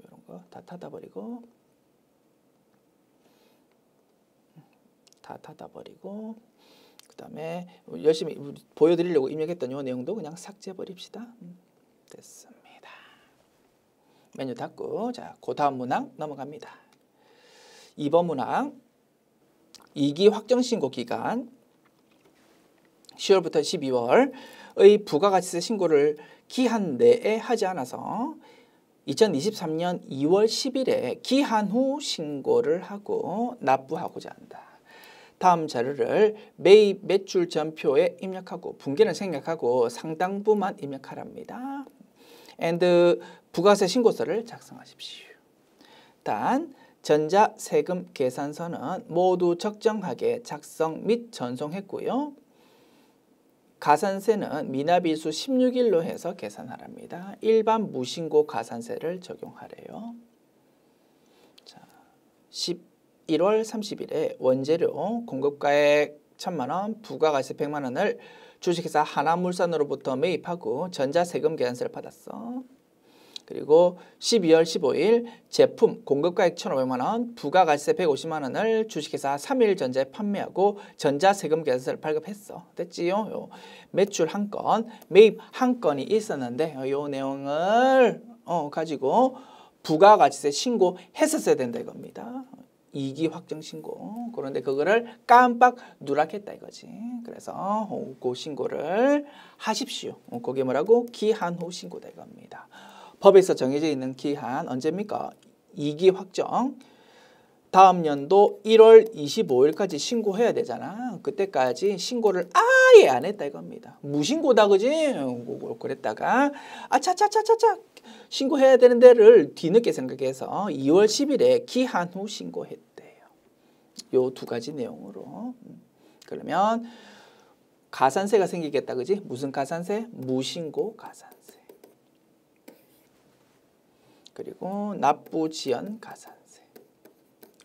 이런 거 다 닫아버리고 그 다음에 열심히 보여드리려고 입력했던 이 내용도 그냥 삭제해버립시다. 됐습니다. 메뉴 닫고 자, 그 다음 문항 넘어갑니다. 2번 문항 2기 확정신고 기간 10월부터 12월의 부가가치세 신고를 기한 내에 하지 않아서 2023년 2월 10일에 기한 후 신고를 하고 납부하고자 한다. 다음 자료를 매입 매출 전표에 입력하고 분기는 생략하고 상당부만 입력하랍니다. and 부가세 신고서를 작성하십시오. 단 전자세금 계산서는 모두 적정하게 작성 및 전송했고요. 가산세는 미납일수 16일로 해서 계산하랍니다. 일반 무신고 가산세를 적용하래요. 자, 1월 30일에 원재료 공급가액 1,000만 원, 부가가치세 100만 원을 주식회사 하나물산으로부터 매입하고 전자세금 계산서를 받았어. 그리고 12월 15일 제품 공급가액 1,500만 원, 부가가치세 150만 원을 주식회사 3일전자에 판매하고 전자세금 계산서를 발급했어. 됐지요? 요 매출 한 건, 매입 한 건이 있었는데 요 내용을 가지고 부가가치세 신고했었어야 된다 이겁니다. 2기 확정 신고. 그런데 그거를 깜빡 누락했다 이거지. 그래서 그 신고를 하십시오. 그게 뭐라고? 기한 후 신고다 이겁니다. 법에서 정해져 있는 기한 언제입니까? 2기 확정. 다음 연도 1월 25일까지 신고해야 되잖아. 그때까지 신고를 아예 안 했다 이겁니다. 무신고다 그지? 그랬다가 아차차차차차 신고해야 되는 데를 뒤늦게 생각해서 2월 10일에 기한 후 신고했대요. 요 두 가지 내용으로. 그러면 가산세가 생기겠다 그지? 무슨 가산세? 무신고 가산세. 그리고 납부 지연 가산세.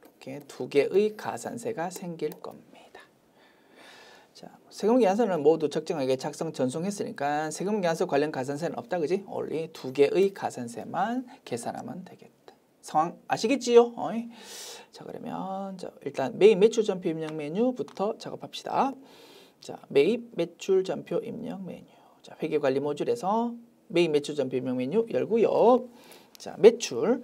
이렇게 두 개의 가산세가 생길 겁니다. 자, 세금계산서는 모두 적정하게 작성 전송했으니까 세금계산서 관련 가산세는 없다 그지? only 두 개의 가산세만 계산하면 되겠다. 상황 아시겠지요? 자, 그러면 일단 매입 매출 전표 입력 메뉴부터 작업합시다. 자, 매입 매출 전표 입력 메뉴. 자, 회계관리 모듈에서 매입 매출 전표 입력 메뉴 열고요. 자, 매출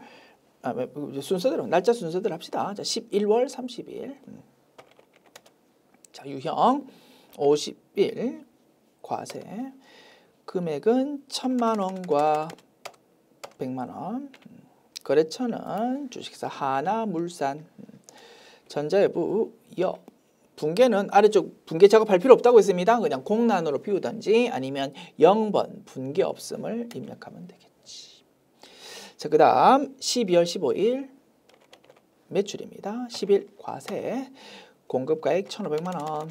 순서대로 날짜 순서대로 합시다. 자, 11월 30일. 자, 유형 50일 과세. 금액은 1,000만 원과 100만 원. 거래처는 주식사 하나물산. 전자외부 여. 분계는 아래쪽 분계 작업할 필요 없다고 했습니다. 그냥 공란으로 비우든지 아니면 0번 분계 없음을 입력하면 되겠지. 자, 그 다음 12월 15일 매출입니다. 10일 과세. 공급가액 1,500만 원.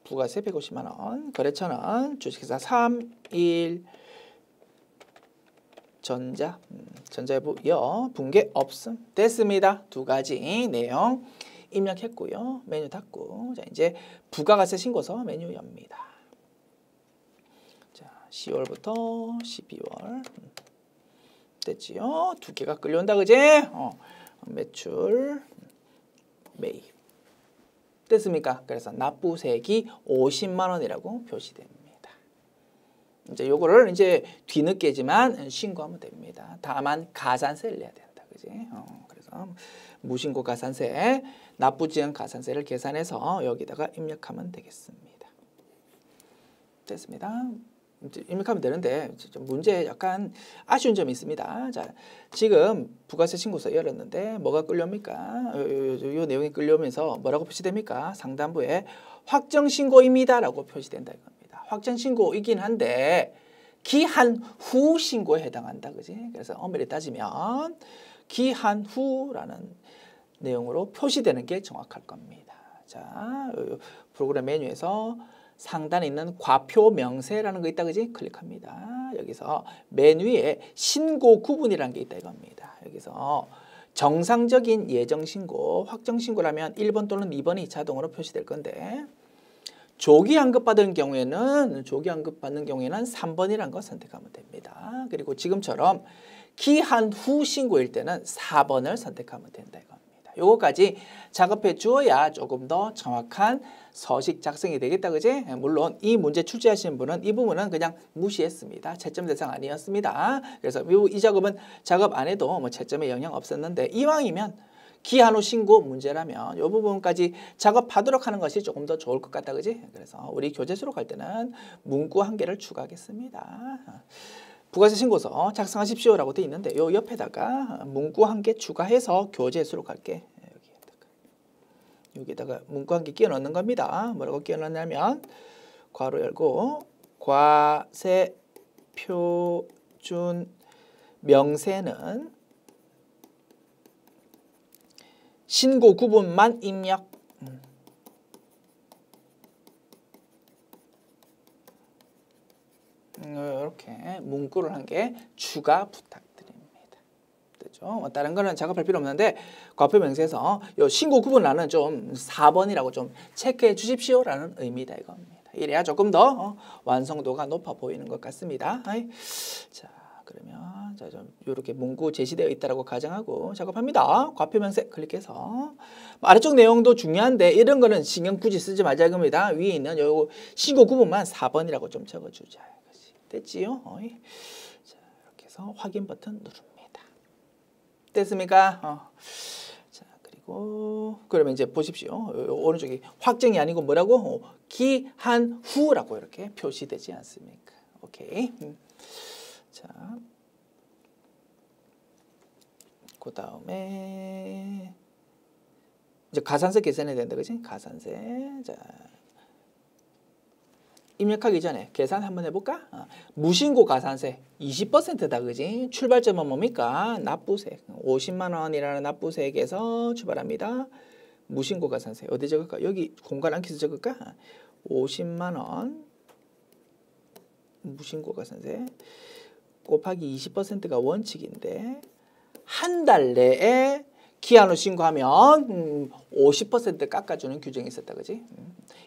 부가세 150만 원. 거래처는 주식회사 3일 전자외부 여 분계 없음. 됐습니다. 두 가지 내용 입력했고요. 메뉴 닫고 자, 이제 부가가세 신고서 메뉴 엽니다. 자, 10월부터 12월 됐지요. 두 개가 끌려온다 그지? 매출 매입 됐습니까? 그래서 납부세액이 50만 원이라고 표시됩니다. 이제 요거를 이제 뒤늦게지만 신고하면 됩니다. 다만 가산세를 내야 된다 그지? 그래서 무신고 가산세, 납부지연 가산세를 계산해서 여기다가 입력하면 되겠습니다. 됐습니다. 이제 입력하면 되는데 문제 약간 아쉬운 점이 있습니다. 자, 지금 부가세 신고서 열었는데 뭐가 끌려옵니까? 요 내용이 끌려오면서 뭐라고 표시됩니까? 상단부에 확정신고입니다라고 표시된다 이겁니다. 확정신고이긴 한데 기한 후 신고에 해당한다, 그지? 그래서 엄밀히 따지면 기한 후라는 내용으로 표시되는 게 정확할 겁니다. 자, 프로그램 메뉴에서 상단에 있는 과표 명세라는 거 있다, 그지? 클릭합니다. 여기서 맨 위에 신고 구분이라는 게 있다 이겁니다. 여기서 정상적인 예정신고, 확정신고라면 1번 또는 2번이 자동으로 표시될 건데 조기 환급받는 경우에는 3번이라는 거 선택하면 됩니다. 그리고 지금처럼 기한 후 신고일 때는 4번을 선택하면 된다 이겁니다. 요거까지 작업해 주어야 조금 더 정확한 서식 작성이 되겠다, 그지? 물론 이 문제 출제하시는 분은 이 부분은 그냥 무시했습니다. 채점 대상 아니었습니다. 그래서 이 작업은 작업 안 해도 뭐 채점에 영향 없었는데 이왕이면 기한 후 신고 문제라면 이 부분까지 작업하도록 하는 것이 조금 더 좋을 것 같다, 그지? 그래서 우리 교재 수록할 때는 문구 한 개를 추가하겠습니다. 부가세 신고서 작성하십시오라고 돼 있는데 요 옆에다가 문구 한 개 추가해서 교재 수록할게. 여기다가 문구 한 개 끼워 넣는 겁니다. 뭐라고 끼워 넣냐면 괄호 열고 과세 표준 명세는 신고 구분만 입력. 이렇게 문구를 한 개 추가 부탁드립니다. 됐죠? 다른 거는 작업할 필요 없는데 과표 명세에서 요 신고 구분란은 좀 4번이라고 좀 체크해 주십시오라는 의미다 이겁니다. 이래야 조금 더 완성도가 높아 보이는 것 같습니다. 자, 그러면 자, 좀 이렇게 문구 제시되어 있다라고 가정하고 작업합니다. 과표 명세 클릭해서 아래쪽 내용도 중요한데 이런 거는 신경 굳이 쓰지 말자 이겁니다. 위에 있는 요 신고 구분만 4번이라고 좀 적어주자. 됐지요? 자, 이렇게 해서 확인 버튼 누릅니다. 됐습니까? 자, 그리고 그러면 이제 보십시오. 오른쪽이 확정이 아니고 뭐라고? 기한 후라고 이렇게 표시되지 않습니까? 오케이. 자, 그 다음에 이제 가산세 계산해야 된다, 그지? 가산세. 자. 입력하기 전에 계산 한번 해볼까? 무신고 가산세 20%다, 그지? 출발점은 뭡니까? 납부세액 50만 원이라는 납부세액에서 출발합니다. 무신고 가산세 어디 적을까? 여기 공간 안켜서 적을까? 50만 원 무신고 가산세 곱하기 20%가 원칙인데 한 달 내에 기한 후 신고하면 50% 깎아주는 규정이 있었다, 그지?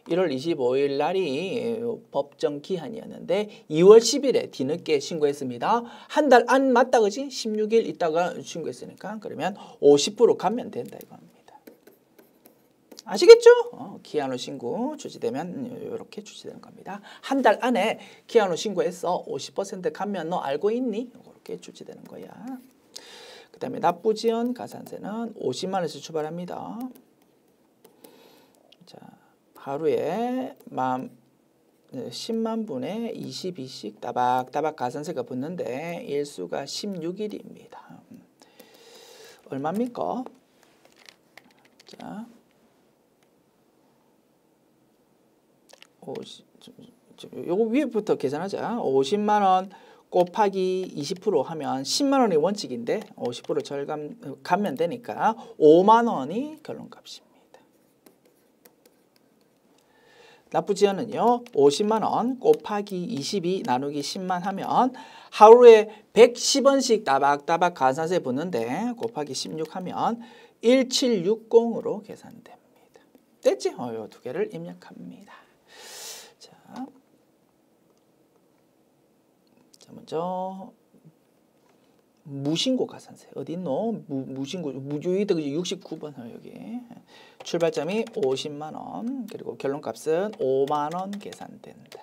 1월 25일 날이 법정 기한이었는데 2월 10일에 뒤늦게 신고했습니다. 한 달 안 맞다, 그지? 16일 있다가 신고했으니까 그러면 50% 가면 된다 이겁니다. 아시겠죠? 기한 후 신고 출시되면 이렇게 출시되는 겁니다. 한 달 안에 기한 후 신고해서 50% 감면 너 알고 있니? 이렇게 출시되는 거야. 그 다음에 납부지연 가산세는 50만 원에서 출발합니다. 자, 하루에 10만 분에 22씩 따박따박 가산세가 붙는데 일수가 16일입니다. 얼마입니까? 자, 요거 위에부터 계산하자. 50만 원 곱하기 20% 하면 10만 원이 원칙인데 50% 절감 감면되니까 5만 원이 결론값입니다. 납부지연은요. 50만 원 곱하기 22 나누기 10만 하면 하루에 110원씩 따박따박 가산세 붙는데 곱하기 16 하면 1760으로 계산됩니다. 됐지? 요 두 개를 입력합니다. 자, 먼저 무신고 가산세 어디 있노? 무신고 무주의득 69번 여기 출발점이 50만 원 그리고 결론값은 5만 원 계산된다.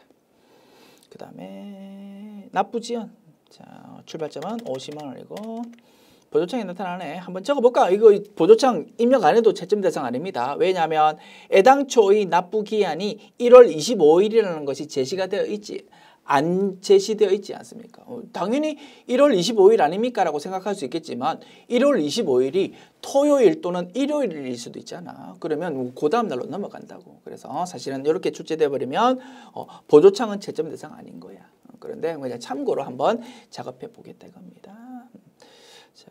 그 다음에 납부지연 자 출발점은 50만 원이고 보조청이 나타나네. 한번 적어볼까? 이거 보조청 입력 안 해도 채점 대상 아닙니다. 왜냐하면 애당초의 납부기한이 1월 25일이라는 것이 제시가 되어 있지 안 제시되어 있지 않습니까? 당연히 1월 25일 아닙니까? 라고 생각할 수 있겠지만 1월 25일이 토요일 또는 일요일일 수도 있잖아. 그러면 그 다음 날로 넘어간다고. 그래서 사실은 이렇게 출제돼 버리면 보조청은 채점 대상 아닌 거야. 그런데 그냥 참고로 한번 작업해 보겠다 이겁니다. 자,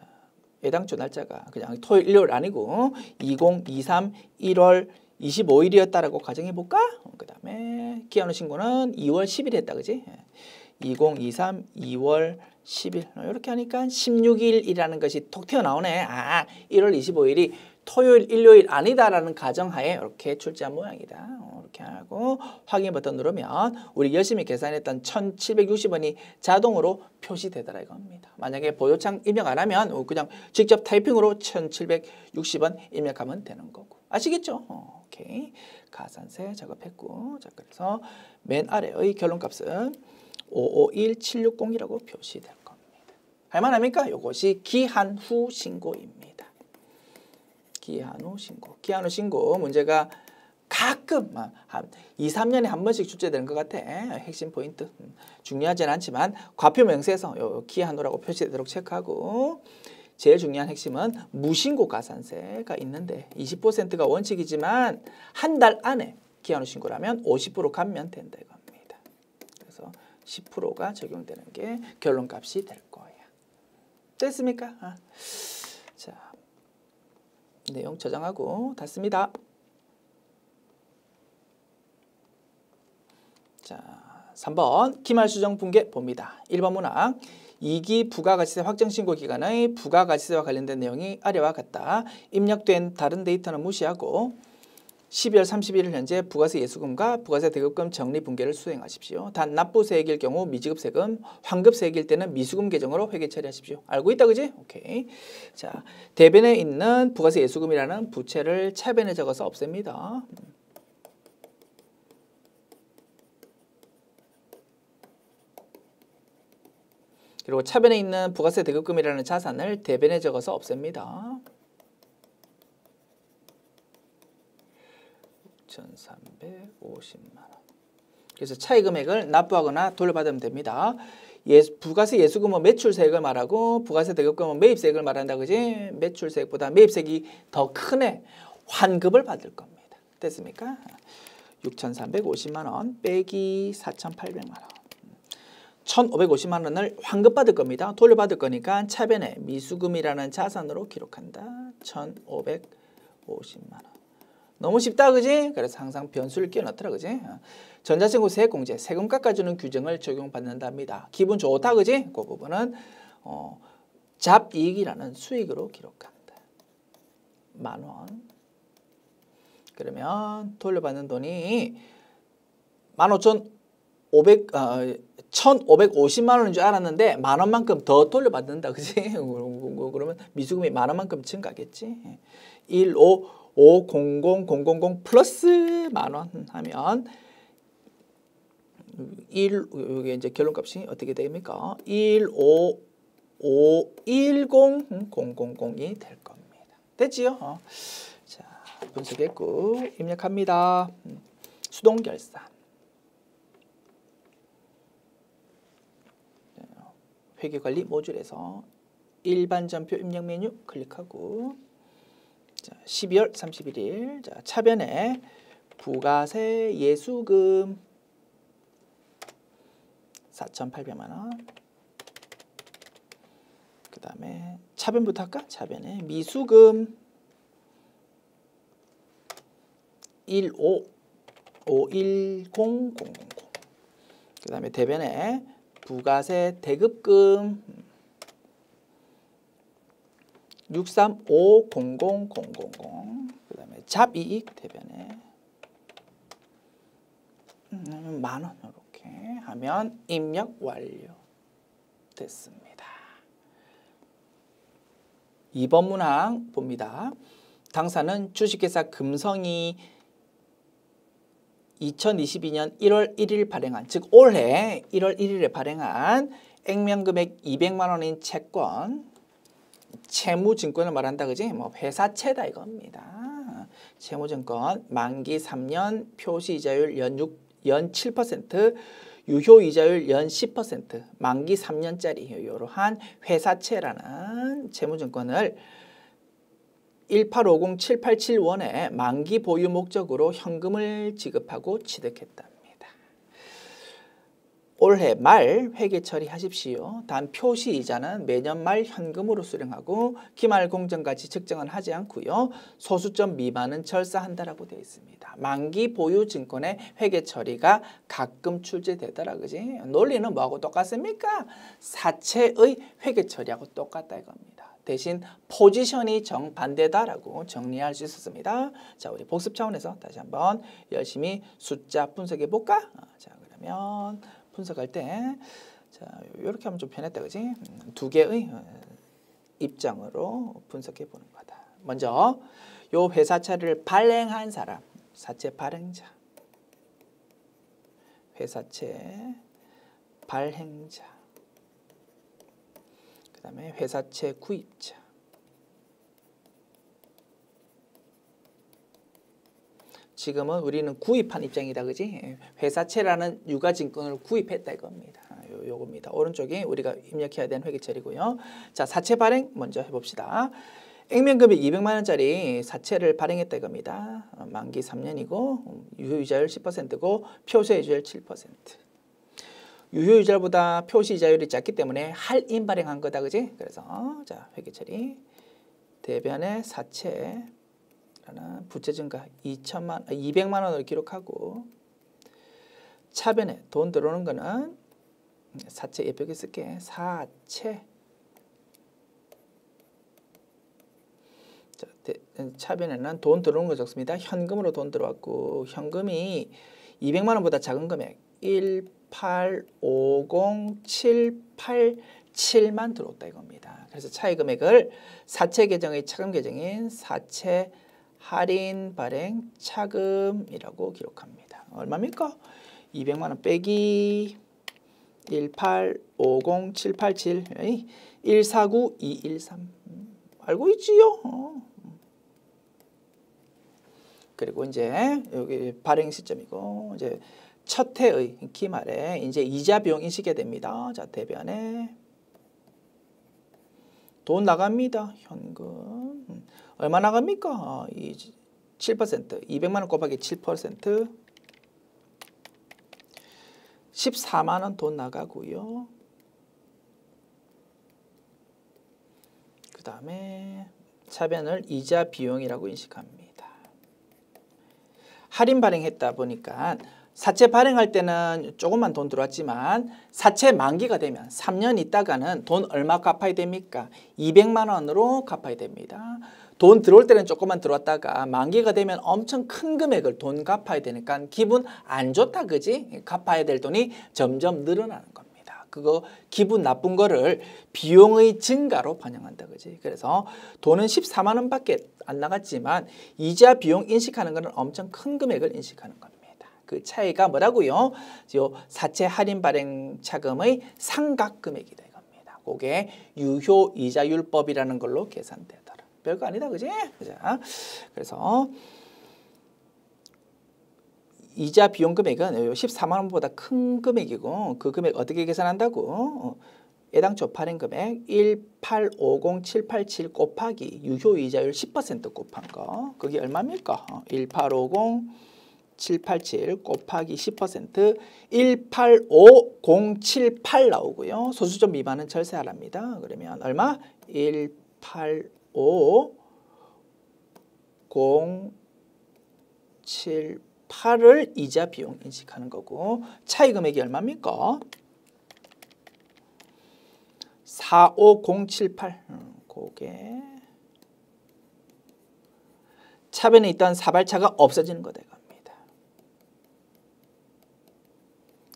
애당초 날짜가 그냥 토요일 일요일 아니고 2023 1월 25일이었다라고 가정해 볼까? 그 다음에 기한 후 신고는 2월 10일 했다 그지? 2023 2월 10일 이렇게 하니까 16일이라는 것이 톡 튀어나오네. 아 1월 25일이 토요일 일요일 아니다라는 가정하에 이렇게 출제한 모양이다. 이렇게 하고 확인 버튼 누르면 우리 열심히 계산했던 1760원이 자동으로 표시되더라 이겁니다. 만약에 보조청 입력 안 하면 그냥 직접 타이핑으로 1760원 입력하면 되는 거고. 아시겠죠? 오케이. 가산세 작업했고. 자, 그래서 맨 아래의 결론값은 551760이라고 표시될 겁니다. 할만합니까? 이것이 기한 후 신고입니다. 기한 후 신고. 기한 후 신고 문제가 가끔 한 2, 3년에 한 번씩 출제되는 것 같아. 핵심 포인트. 중요하진 않지만 과표 명세에서 요 기한 후라고 표시되도록 체크하고 제일 중요한 핵심은 무신고 가산세가 있는데 20%가 원칙이지만 한 달 안에 기한 후 신고라면 50% 감면된다 이겁니다. 그래서 10%가 적용되는 게 결론값이 될 거예요. 됐습니까? 자, 내용 저장하고 닫습니다. 자, 3번 기말수정 분계 봅니다. 1번 문항 2기 부가가치세 확정신고 기간의 부가가치세와 관련된 내용이 아래와 같다. 입력된 다른 데이터는 무시하고 12월 31일 현재 부가세 예수금과 부가세 대급금 정리 분계를 수행하십시오. 단 납부세액일 경우 미지급세금, 환급세액일 때는 미수금 계정으로 회계 처리하십시오. 알고 있다 그지? 오케이. 자, 대변에 있는 부가세 예수금이라는 부채를 차변에 적어서 없앱니다. 그리고 차변에 있는 부가세 대급금이라는 자산을 대변에 적어서 없앱니다. 6,350만 원. 그래서 차이 금액을 납부하거나 돌려받으면 됩니다. 부가세 예수금은 매출세액을 말하고 부가세 대급금은 매입세액을 말한다 그지? 매출세액보다 매입세액이 더 크네. 환급을 받을 겁니다. 됐습니까? 6,350만 원 빼기 4,800만 원. 1,550만 원을 환급받을 겁니다. 돌려받을 거니까 차변에 미수금이라는 자산으로 기록한다. 1,550만 원. 너무 쉽다 그지? 그래서 항상 변수를 끼워 넣더라 그지? 전자증후 세액공제, 세금 깎아주는 규정을 적용받는답니다. 기분 좋다 그지? 그 부분은 잡이익이라는 수익으로 기록한다. 10,000원. 그러면 돌려받는 돈이 1,550만 원인 줄 알았는데 10,000원만큼 더 돌려받는다 그지? 그러면 미수금이 10,000원만큼 증가하겠지? 500,000 플러스 만원 하면 이게 이제 결론값이 어떻게 됩니까? 15510,000이 될 겁니다. 됐지요? 자, 분석했고 입력합니다. 수동결산. 회계관리 모듈에서 일반 전표 입력 메뉴 클릭하고 자, 12월 31일 자, 차변에 부가세 예수금 4,800만 원. 그 다음에 차변부터 할까? 차변에 미수금 15510,000. 그 다음에 대변에 부가세 대급금 63500,000. 그 다음에 잡이익 대변에 만원 이렇게 하면 입력 완료 됐습니다. 2번 문항 봅니다. 당사는 주식회사 금성이 2022년 1월 1일 발행한 즉 올해 1월 1일에 발행한 액면금액 200만 원인 채권 채무증권을 말한다 그지? 뭐 회사채다 이겁니다. 채무증권 만기 3년 표시이자율 연 7% 유효이자율 연 10% 만기 3년짜리 이러한 회사채라는 채무증권을 1850787원에 만기 보유 목적으로 현금을 지급하고 취득했답니다. 올해 말 회계 처리하십시오. 단 표시이자는 매년 말 현금으로 수령하고 기말 공정가치 측정은 하지 않고요. 소수점 미만은 절사한다라고 되어 있습니다. 만기 보유 증권의 회계 처리가 가끔 출제되더라 그지? 논리는 뭐하고 똑같습니까? 사채의 회계 처리하고 똑같다 이겁니다. 대신 포지션이 정반대다라고 정리할 수 있었습니다. 자, 우리 복습 차원에서 다시 한번 열심히 숫자 분석해 볼까? 자, 그러면 분석할 때 자, 이렇게 하면 좀 편했다 그지? 두 개의 입장으로 분석해 보는 거다. 먼저 요 회사채를 발행한 사람, 사채 발행자. 회사채 발행자. 그 다음에 회사채 구입자. 지금은 우리는 구입한 입장이다 그지? 회사채라는 유가증권을 구입했다 이겁니다. 요겁니다. 오른쪽이 우리가 입력해야 되는 회계처리고요. 자, 사채 발행 먼저 해봅시다. 액면금액 200만 원짜리 사채를 발행했다 이겁니다. 만기 3년이고 유효이자율 10%고 표시이자율 7%. 유효이자율보다 표시이자율이 작기 때문에 할인 발행한 거다 그지? 그래서 자, 회계처리 대변의 사채 부채 증가 200만 원을 기록하고 차변에 돈 들어오는 거는 사채 예쁘게 쓸게. 사채 자, 차변에는 돈 들어오는 거 적습니다. 현금으로 돈 들어왔고 현금이 200만 원보다 작은 금액 1850787만 들어왔다 이겁니다. 그래서 차이 금액을 사채 계정의 차금 계정인 사채 할인 발행 차금이라고 기록합니다. 얼마입니까? 200만 원 빼기 1850787 149213 알고 있지요? 그리고 이제 여기 발행 시점이고 이제 첫 해의 기말에 이제 이자 비용 인식해야 됩니다. 자, 대변에 돈 나갑니다. 현금 얼마 나갑니까? 7% 200만 원 곱하기 7% 14만 원 돈 나가고요. 그 다음에 차변을 이자 비용이라고 인식합니다. 할인 발행했다 보니까 사채 발행할 때는 조금만 돈 들어왔지만 사채 만기가 되면 3년 있다가는 돈 얼마 갚아야 됩니까? 200만 원으로 갚아야 됩니다. 돈 들어올 때는 조금만 들어왔다가 만기가 되면 엄청 큰 금액을 돈 갚아야 되니까 기분 안 좋다 그지? 갚아야 될 돈이 점점 늘어나는 겁니다. 그거 기분 나쁜 거를 비용의 증가로 반영한다. 그지? 그래서 돈은 14만 원밖에 안 나갔지만 이자 비용 인식하는 거는 엄청 큰 금액을 인식하는 겁니다. 그 차이가 뭐라고요? 요 사채 할인 발행 차금의 상각 금액이다 이겁니다. 그게 유효 이자율법이라는 걸로 계산되더라. 별거 아니다. 그지? 자, 그래서 이자 비용 금액은 14만 원보다 큰 금액이고 그 금액 어떻게 계산한다고? 애당초 발행 금액 1850787 곱하기 유효 이자율 10% 곱한 거. 그게 얼마입니까? 1850787 곱하기 10% 185078 나오고요. 소수점 미만은 절세하랍니다. 그러면 얼마? 18507 이자 비용 인식하는 거고 차이 금액이 얼마입니까? 45078. 그게 차변에 있던 사발차가 없어지는 거다 이겁니다.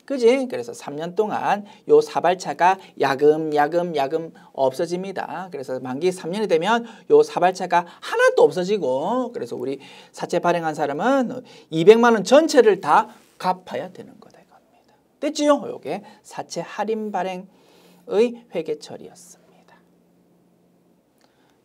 그지? 그래서 3년 동안 요 사발차가 야금야금 없어집니다. 그래서 만기 3년이 되면 요 사발차가 하나도 없어지고 그래서 우리 사채 발행한 사람은 200만 원 전체를 다 갚아야 되는 거다 이겁니다. 됐지요? 요게 사채 할인 발행의 회계 처리였습니다.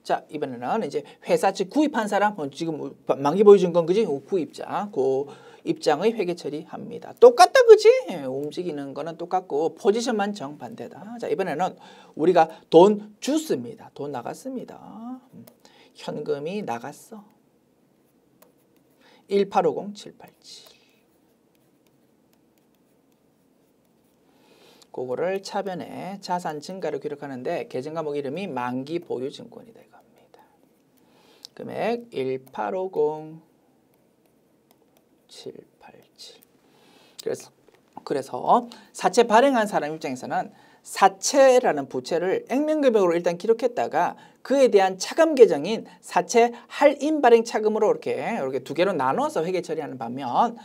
자, 이번에는 이제 회사 측 구입한 사람 지금 만기 보여준 건 그지? 구입자 그 입장의 회계 처리합니다. 똑같다 그지? 움직이는 거는 똑같고 포지션만 정반대다. 자, 이번에는 우리가 돈 줬습니다. 돈 나갔습니다. 현금이 나갔어. 1850787. 그거를 차변에 자산 증가로 기록하는데 계정 과목 이름이 만기 보유 증권이다 이겁니다. 금액 1850787. 그래서 사채 발행한 사람 입장에서는 사채라는 부채를 액면금액으로 일단 기록했다가 그에 대한 차감 계정인 사채 할인 발행 차금으로 이렇게 두 개로 나눠서 회계 처리하는 반면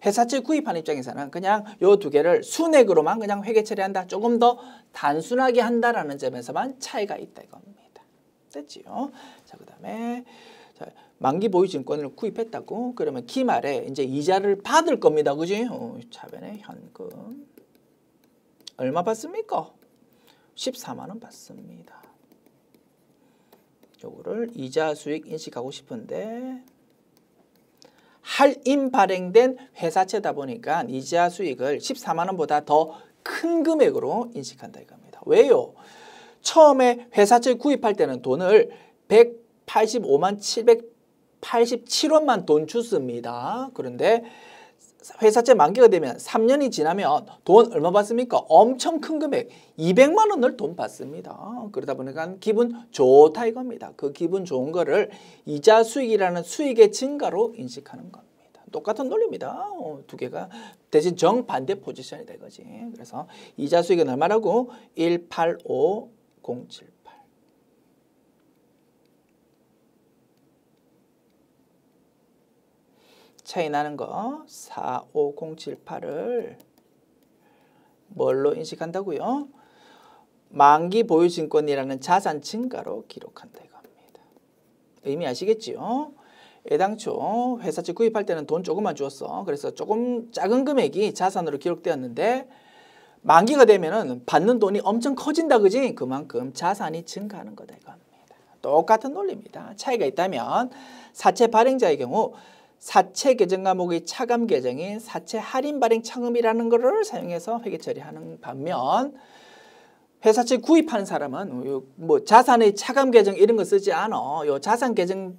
회사 측 구입하는 입장에서는 그냥 요 두 개를 순액으로만 그냥 회계 처리한다. 조금 더 단순하게 한다라는 점에서만 차이가 있다 이겁니다. 됐지요? 자, 그다음에 만기 보유 증권을 구입했다고 그러면 기말에 이제 이자를 받을 겁니다. 그지? 차변에 현금 얼마 받습니까? 14만 원 받습니다. 요거를 이자 수익 인식하고 싶은데 할인 발행된 회사채다 보니까 이자 수익을 14만 원보다 더 큰 금액으로 인식한다 이겁니다. 왜요? 처음에 회사채 구입할 때는 돈을 185만 787원만 돈 줬습니다. 그런데 회사채 만기가 되면 3년이 지나면 돈 얼마 받습니까? 엄청 큰 금액 200만 원을 돈 받습니다. 그러다 보니까 기분 좋다 이겁니다. 그 기분 좋은 거를 이자 수익이라는 수익의 증가로 인식하는 겁니다. 똑같은 논리입니다. 두 개가 대신 정반대 포지션이다 이거지. 그래서 이자 수익은 얼마라고? 18507. 차이 나는 거 45078을 뭘로 인식한다고요? 만기 보유 증권이라는 자산 증가로 기록한다 이겁니다. 의미 아시겠지요? 애당초 회사채 구입할 때는 돈 조금만 주었어. 그래서 조금 작은 금액이 자산으로 기록되었는데 만기가 되면은 받는 돈이 엄청 커진다 그지? 그만큼 자산이 증가하는 거다 이겁니다. 똑같은 논리입니다. 차이가 있다면 사채 발행자의 경우 사채 계정 과목의 차감 계정인 사채 할인 발행 차금이라는 것을 사용해서 회계 처리하는 반면 회사채 구입하는 사람은 뭐 자산의 차감 계정 이런 거 쓰지 않아. 요 자산 계정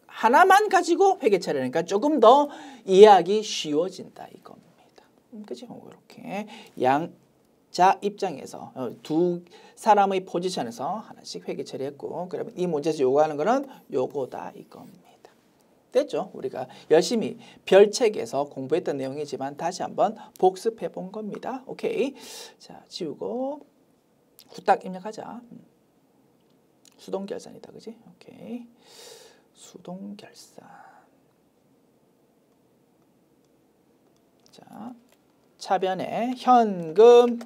하나만 가지고 회계 처리하니까 조금 더 이해하기 쉬워진다 이겁니다. 그죠? 이렇게 양자 입장에서 두 사람의 포지션에서 하나씩 회계 처리했고 그러면 이 문제에서 요구하는 거는 요거다 이겁니다. 됐죠? 우리가 열심히 별책에서 공부했던 내용이지만 다시 한번 복습해 본 겁니다. 오케이. 자, 지우고 후딱 입력하자. 수동결산이다. 그지? 오케이. 수동결산. 자, 차변에 현금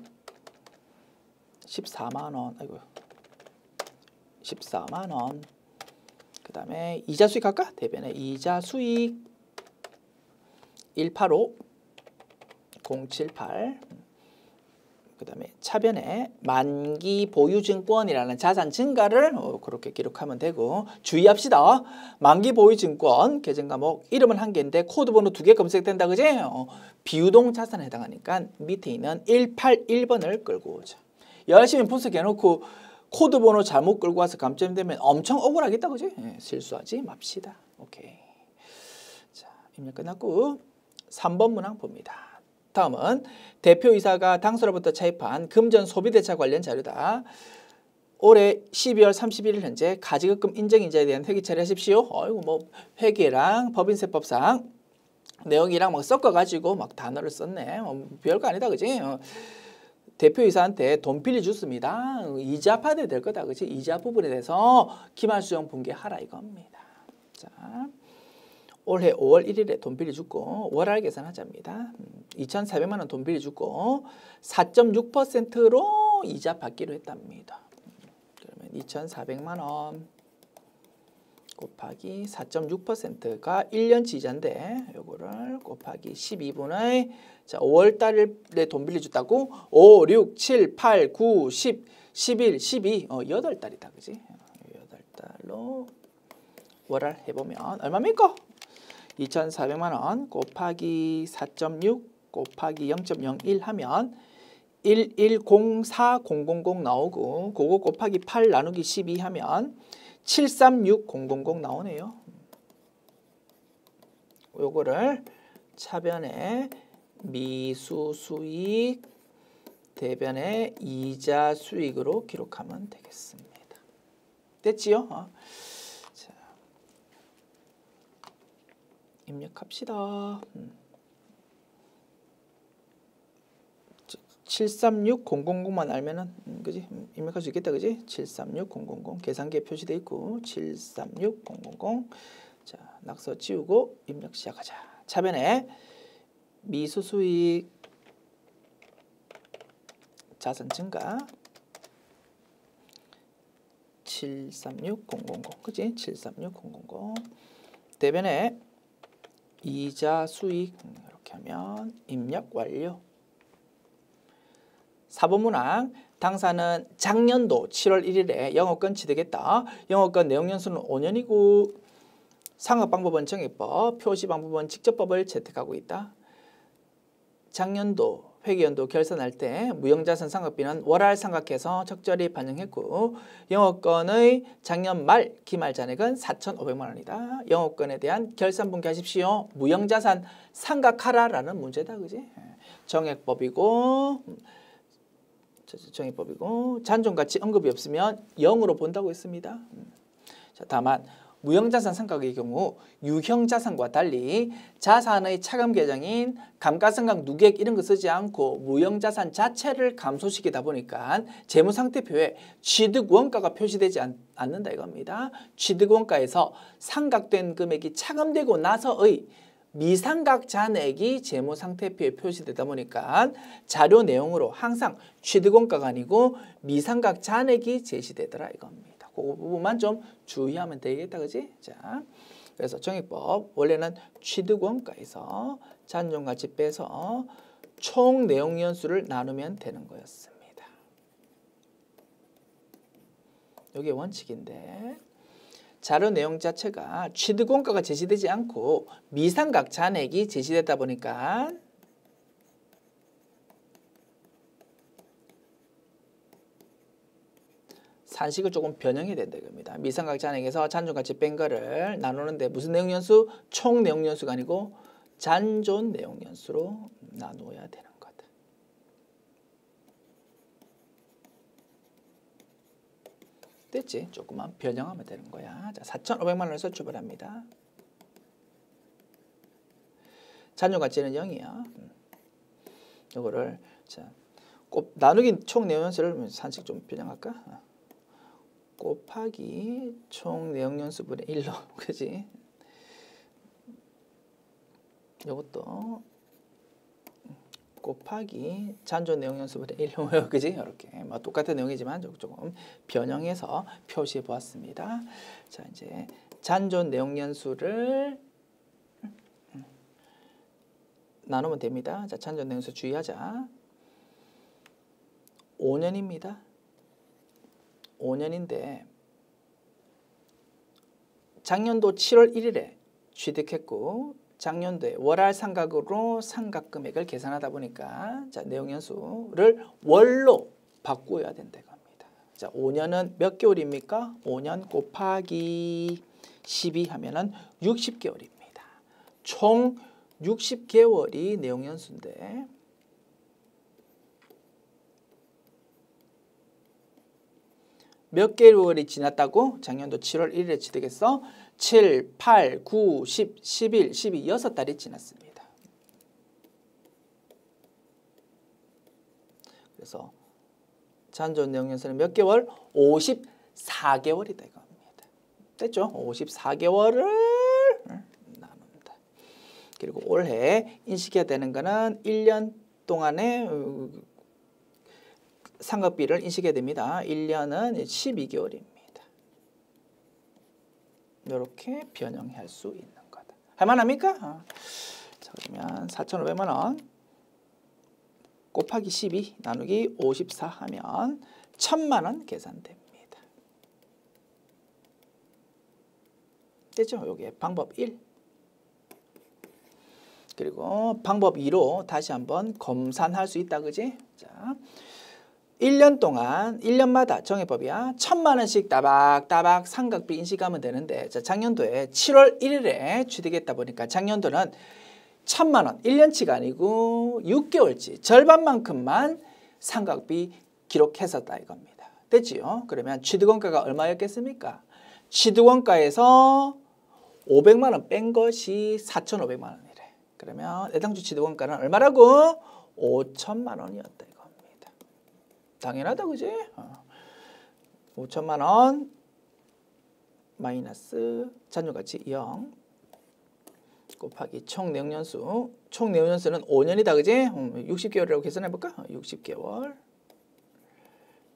14만 원. 아이고. 14만 원. 그다음에 이자 수익 할까? 대변에 이자 수익 185 078. 그다음에 차변에 만기 보유증권이라는 자산 증가를 그렇게 기록하면 되고, 주의합시다. 만기 보유증권 계정 과목 이름은 한 개인데 코드 번호 2개 검색된다, 그지? 비유동 자산에 해당하니까 밑에 있는 181번을 끌고 오자. 열심히 분석해놓고 코드 번호 잘못 끌고 와서 감점되면 엄청 억울하겠다, 그지? 실수하지 맙시다. 오케이. 자, 입력 끝났고 3번 문항 봅니다. 다음은 대표이사가 당사로부터 차입한 금전 소비대차 관련 자료다. 올해 12월 31일 현재 가지급금 인정인자에 대한 회계 처리하십시오. 어이구, 뭐 회계랑 법인세법상 내용이랑 막 섞어가지고 막 단어를 썼네. 별거 아니다, 그지? 대표이사한테 돈 빌려줬습니다. 이자 받아야 될 거다, 그지? 이자 부분에 대해서 기말수용 분개하라 이겁니다. 자. 올해 5월 1일에 돈 빌려주고 월할 계산하자입니다. 2,400만 원 돈 빌려주고 4.6%로 이자 받기로 했답니다. 그러면 2,400만 원 곱하기 4.6%가 1년치 이자인데 요거를 곱하기 12분의 자 5월 달에 돈 빌려줬다고 5, 6, 7, 8, 9, 10, 11, 12 8달이다, 그지? 8달로 월할 해보면 얼마입니까? 2,400만 원 곱하기 4.6 곱하기 0.01 하면 1104000 나오고 그거 곱하기 8 나누기 12 하면 736000 나오네요. 요거를 차변에 미수 수익 대변에 이자 수익으로 기록하면 되겠습니다. 됐지요? 입력합시다. 736000만 알면은 그지? 입력할 수 있겠다, 그지? 736000 계산기에 표시돼 있고 736000. 자, 낙서 지우고 입력 시작하자. 차변에 미수 수익 자산 증가 736000 그지? 736000 대변에 이자 수익 이렇게 하면 입력 완료. 4번 문항 당사는 작년도 7월 1일에 영업권 취득했다. 영업권 내용연수는 5년이고 상업방법은 정액법, 표시방법은 직접법을 채택하고 있다. 작년도 회계연도 결산할 때 무형자산 상각비는 월할 상각해서 적절히 반영했고 영업권의 작년 말 기말 잔액은 4,500만 원이다. 영업권에 대한 결산 분개하십시오. 무형자산 상각하라라는 문제다, 그지? 정액법이고 잔존가치 언급이 없으면 0으로 본다고 했습니다. 자, 다만 무형자산 상각의 경우 유형자산과 달리 자산의 차감 계정인 감가상각 누계액 이런 거 쓰지 않고 무형자산 자체를 감소시키다 보니까 재무상태표에 취득원가가 표시되지 않는다 이겁니다. 취득원가에서 상각된 금액이 차감되고 나서의 미상각 잔액이 재무상태표에 표시되다 보니까 자료 내용으로 항상 취득원가가 아니고 미상각 잔액이 제시되더라 이겁니다. 그 부분만 좀 주의하면 되겠다, 그지? 자, 그래서 정액법 원래는 취득원가에서 잔존가치 빼서 총 내용연수를 나누면 되는 거였습니다. 이게 원칙인데 자료 내용 자체가 취득원가가 제시되지 않고 미상각 잔액이 제시되다 보니까 산식을 조금 변형해야 된다 이겁니다. 미상각 잔액에서 잔존가치 뺀 거를 나누는데 무슨 내용연수? 총 내용연수가 아니고 잔존 내용연수로 나누어야 되는 거다. 됐지? 조금만 변형하면 되는 거야. 자, 4,500만 원에서 출발합니다. 잔존가치는 0이야. 이거를 자, 꼭 나누기 총 내용연수를 산식 좀 변형할까? 곱하기 총 내용연수분의 1로 그지? 이것도 곱하기 잔존 내용 연수분의 1, 그지? 이렇게 뭐 똑같은 내용이지만 조금 변형해서 표시해 보았습니다. 자, 이제 잔존 내용 연수를 나누면 됩니다. 자, 잔존 내용 연수 주의하자. 5년입니다. 5년인데 작년도 7월 1일에 취득했고 작년도에 월할 상각으로 상각 금액을 계산하다 보니까 자, 내용 연수를 월로 바꾸어야 된다고 합니다. 자, 5년은 몇 개월입니까? 5년 곱하기 12 하면은 60개월입니다. 총 60개월이 내용 연수인데 몇 개월이 지났다고? 작년도 7월 1일에 취득했어. 7, 8, 9, 10, 11, 12, 6달이 지났습니다. 그래서 잔존 내용연수는 몇 개월? 54개월이다 이겁니다. 됐죠? 54개월을 나눈다. 그리고 올해 인식해야 되는 거는 1년 동안의 상각비를 인식해야 됩니다. 1년은 12개월입니다. 이렇게 변형할 수 있는 거다. 할만합니까? 자, 그러면 4,500만 원 곱하기 12 나누기 54 하면 1,000만 원 계산됩니다. 됐죠? 요게 방법 1. 그리고 방법 2로 다시 한번 검산할 수 있다. 그지? 자, 1년 동안 1년마다 정해법이야. 1,000만 원씩 따박따박 상각비 인식하면 되는데 자, 작년도에 7월 1일에 취득했다 보니까 작년도는 1,000만 원 1년치가 아니고 6개월치 절반만큼만 상각비 기록했었다 이겁니다. 됐지요? 그러면 취득원가가 얼마였겠습니까? 취득원가에서 500만 원 뺀 것이 4,500만 원이래. 그러면 애당초 취득원가는 얼마라고? 5,000만 원이었다. 당연하다, 그지? 5,000만 원 마이너스 잔존가치 0 곱하기 총 내용연수. 총 내용연수는 5년이다, 그지? 60개월이라고 계산해볼까? 60개월.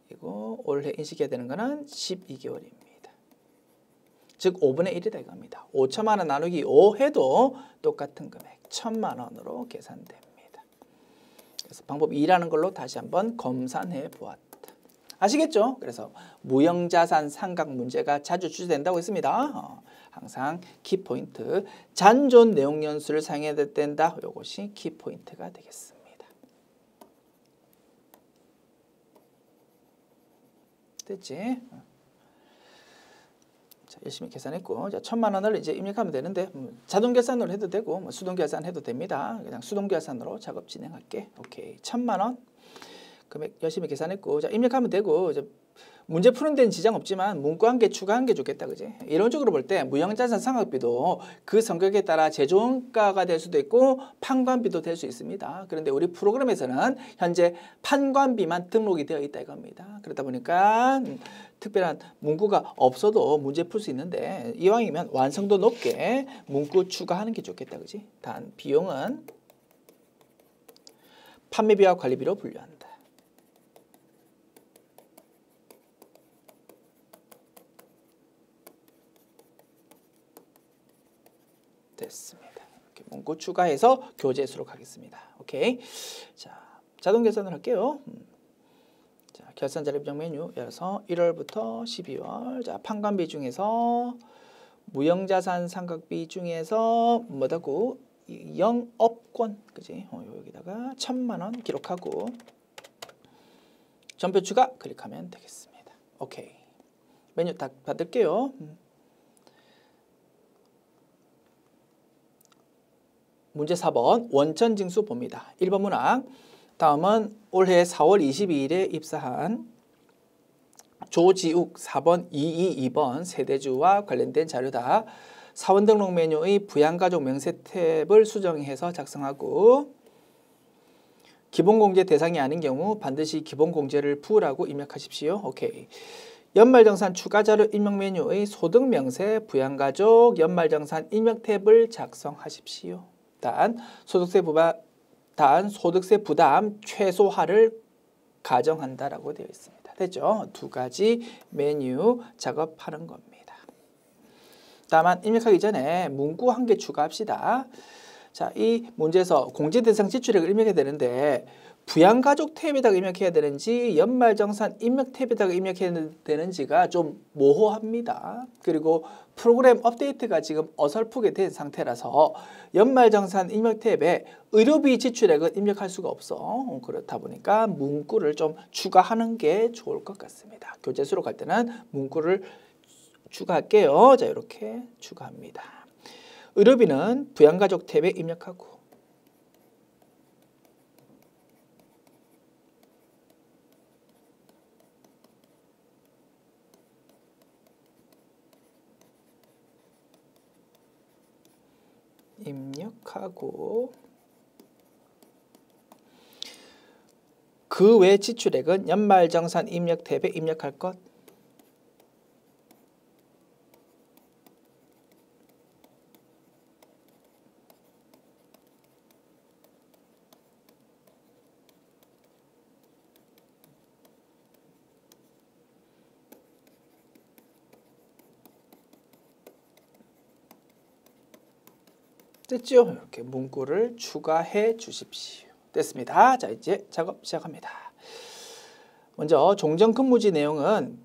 그리고 올해 인식해야 되는 거는 12개월입니다. 즉 5분의 1이다 이겁니다. 5,000만 원 나누기 5 해도 똑같은 금액 1,000만 원으로 계산됩니다. 그래서 방법 2라는 걸로 다시 한번 검산해 보았다. 아시겠죠? 그래서 무형자산 상각 문제가 자주 출제된다고 했습니다. 항상 키포인트 잔존 내용 연수를 사용해야 된다. 이것이 키포인트가 되겠습니다. 됐지? 자, 열심히 계산했고 자, 1,000만 원을 이제 입력하면 되는데 자동 결산으로 해도 되고 수동 결산 해도 됩니다. 그냥 수동 결산으로 작업 진행할게. 오케이. 1,000만 원 금액 열심히 계산했고 자, 입력하면 되고 이제 문제 푸는 데는 지장 없지만 문구 한 개 추가한 게 좋겠다, 그지? 이론적으로 볼 때 무형자산 상각비도 그 성격에 따라 제조원가가 될 수도 있고 판관비도 될 수 있습니다. 그런데 우리 프로그램에서는 현재 판관비만 등록이 되어 있다 이겁니다. 그러다 보니까 특별한 문구가 없어도 문제 풀 수 있는데 이왕이면 완성도 높게 문구 추가하는 게 좋겠다, 그지? 단 비용은 판매비와 관리비로 분류한다. 됐습니다. 이렇게 문구 추가해서 교재수로 가겠습니다. 오케이. 자, 자동 계산을 할게요. 자, 결산 자료 입력 메뉴에서 1월부터 12월. 자, 판관비 중에서 무형자산 상각비 중에서 뭐다고? 영업권, 그지? 여기다가 1,000만 원 기록하고 전표 추가 클릭하면 되겠습니다. 오케이. 메뉴 딱 받을게요. 문제 4번 원천징수 봅니다. 1번 문항. 다음은 올해 4월 22일에 입사한 조지욱 4번 222번 세대주와 관련된 자료다. 사원 등록 메뉴의 부양가족 명세 탭을 수정해서 작성하고 기본공제 대상이 아닌 경우 반드시 기본공제를 부으라고 입력하십시오. 오케이. 연말정산 추가자료 입력 메뉴의 소득명세 부양가족 연말정산 입력 탭을 작성하십시오. 단 소득세 부과 단 소득세 부담 최소화를 가정한다라고 되어 있습니다. 됐죠? 두 가지 메뉴 작업하는 겁니다. 다만 입력하기 전에 문구 한 개 추가합시다. 자, 이 문제에서 공제 대상 지출액을 입력해야 되는데 부양가족 탭에다가 입력해야 되는지 연말정산 입력 탭에다가 입력해야 되는지가 좀 모호합니다. 그리고 프로그램 업데이트가 지금 어설프게 된 상태라서 연말정산 입력 탭에 의료비 지출액은 입력할 수가 없어. 그렇다 보니까 문구를 좀 추가하는 게 좋을 것 같습니다. 교재수로 갈 때는 문구를 추가할게요. 자, 이렇게 추가합니다. 의료비는 부양가족 탭에 입력하고 그 외 지출액은 연말정산 입력 탭에 입력할 것. 됐죠? 이렇게 문구를 추가해 주십시오. 됐습니다. 자, 이제 작업 시작합니다. 먼저 종전근무지 내용은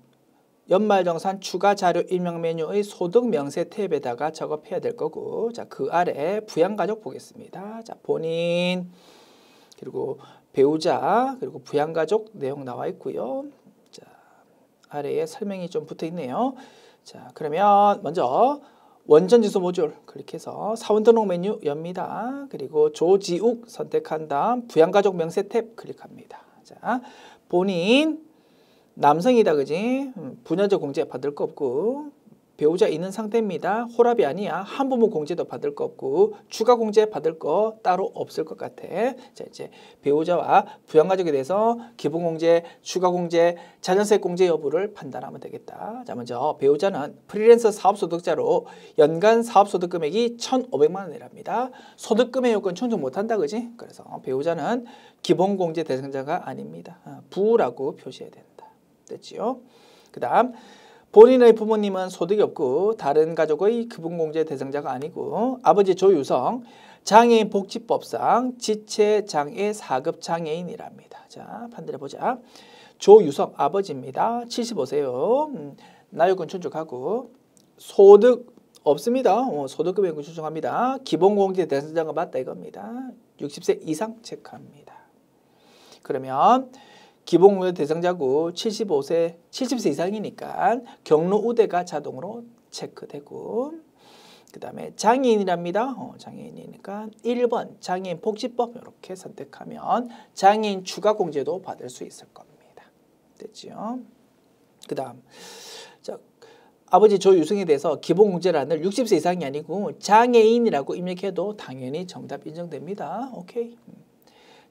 연말정산 추가 자료 입력 메뉴의 소득 명세 탭에다가 작업해야 될 거고, 자, 그 아래 부양가족 보겠습니다. 자, 본인 그리고 배우자 그리고 부양가족 내용 나와 있고요. 자, 아래에 설명이 좀 붙어 있네요. 자, 그러면 먼저 원전지수 모듈 클릭해서 사원 등록 메뉴 엽니다. 그리고 조지욱 선택한 다음 부양가족 명세 탭 클릭합니다. 자, 본인 남성이다, 그지? 부녀자 공제 받을 거 없고 배우자 있는 상태입니다. 홀압이 아니야. 한부모 공제도 받을 거 없고 추가 공제 받을 거 따로 없을 것 같아. 자, 이제 배우자와 부양가족에 대해서 기본 공제, 추가 공제, 자녀세 공제 여부를 판단하면 되겠다. 자, 먼저 배우자는 프리랜서 사업소득자로 연간 사업소득 금액이 1,500만 원이랍니다. 소득금액 요건 충족 못한다, 그지? 그래서 배우자는 기본 공제 대상자가 아닙니다. 부라고 표시해야 된다. 됐지요? 그 다음 본인의 부모님은 소득이 없고 다른 가족의 기본공제 대상자가 아니고 아버지 조유성 장애인 복지법상 지체장애 4급 장애인이랍니다. 자, 판단해 보자. 조유성 아버지입니다. 75세요. 나요건 충족하고 소득 없습니다. 소득금액은 충족합니다. 기본공제 대상자가 맞다 이겁니다. 60세 이상 체크합니다. 그러면 기본공제 대상자고 70세 이상이니까 경로 우대가 자동으로 체크되고, 그 다음에 장애인이랍니다. 장애인이니까 1번 장애인 복지법 이렇게 선택하면 장애인 추가 공제도 받을 수 있을 겁니다. 됐죠? 그 다음 아버지 조유승에 대해서 기본공제란을 60세 이상이 아니고 장애인이라고 입력해도 당연히 정답 인정됩니다. 오케이.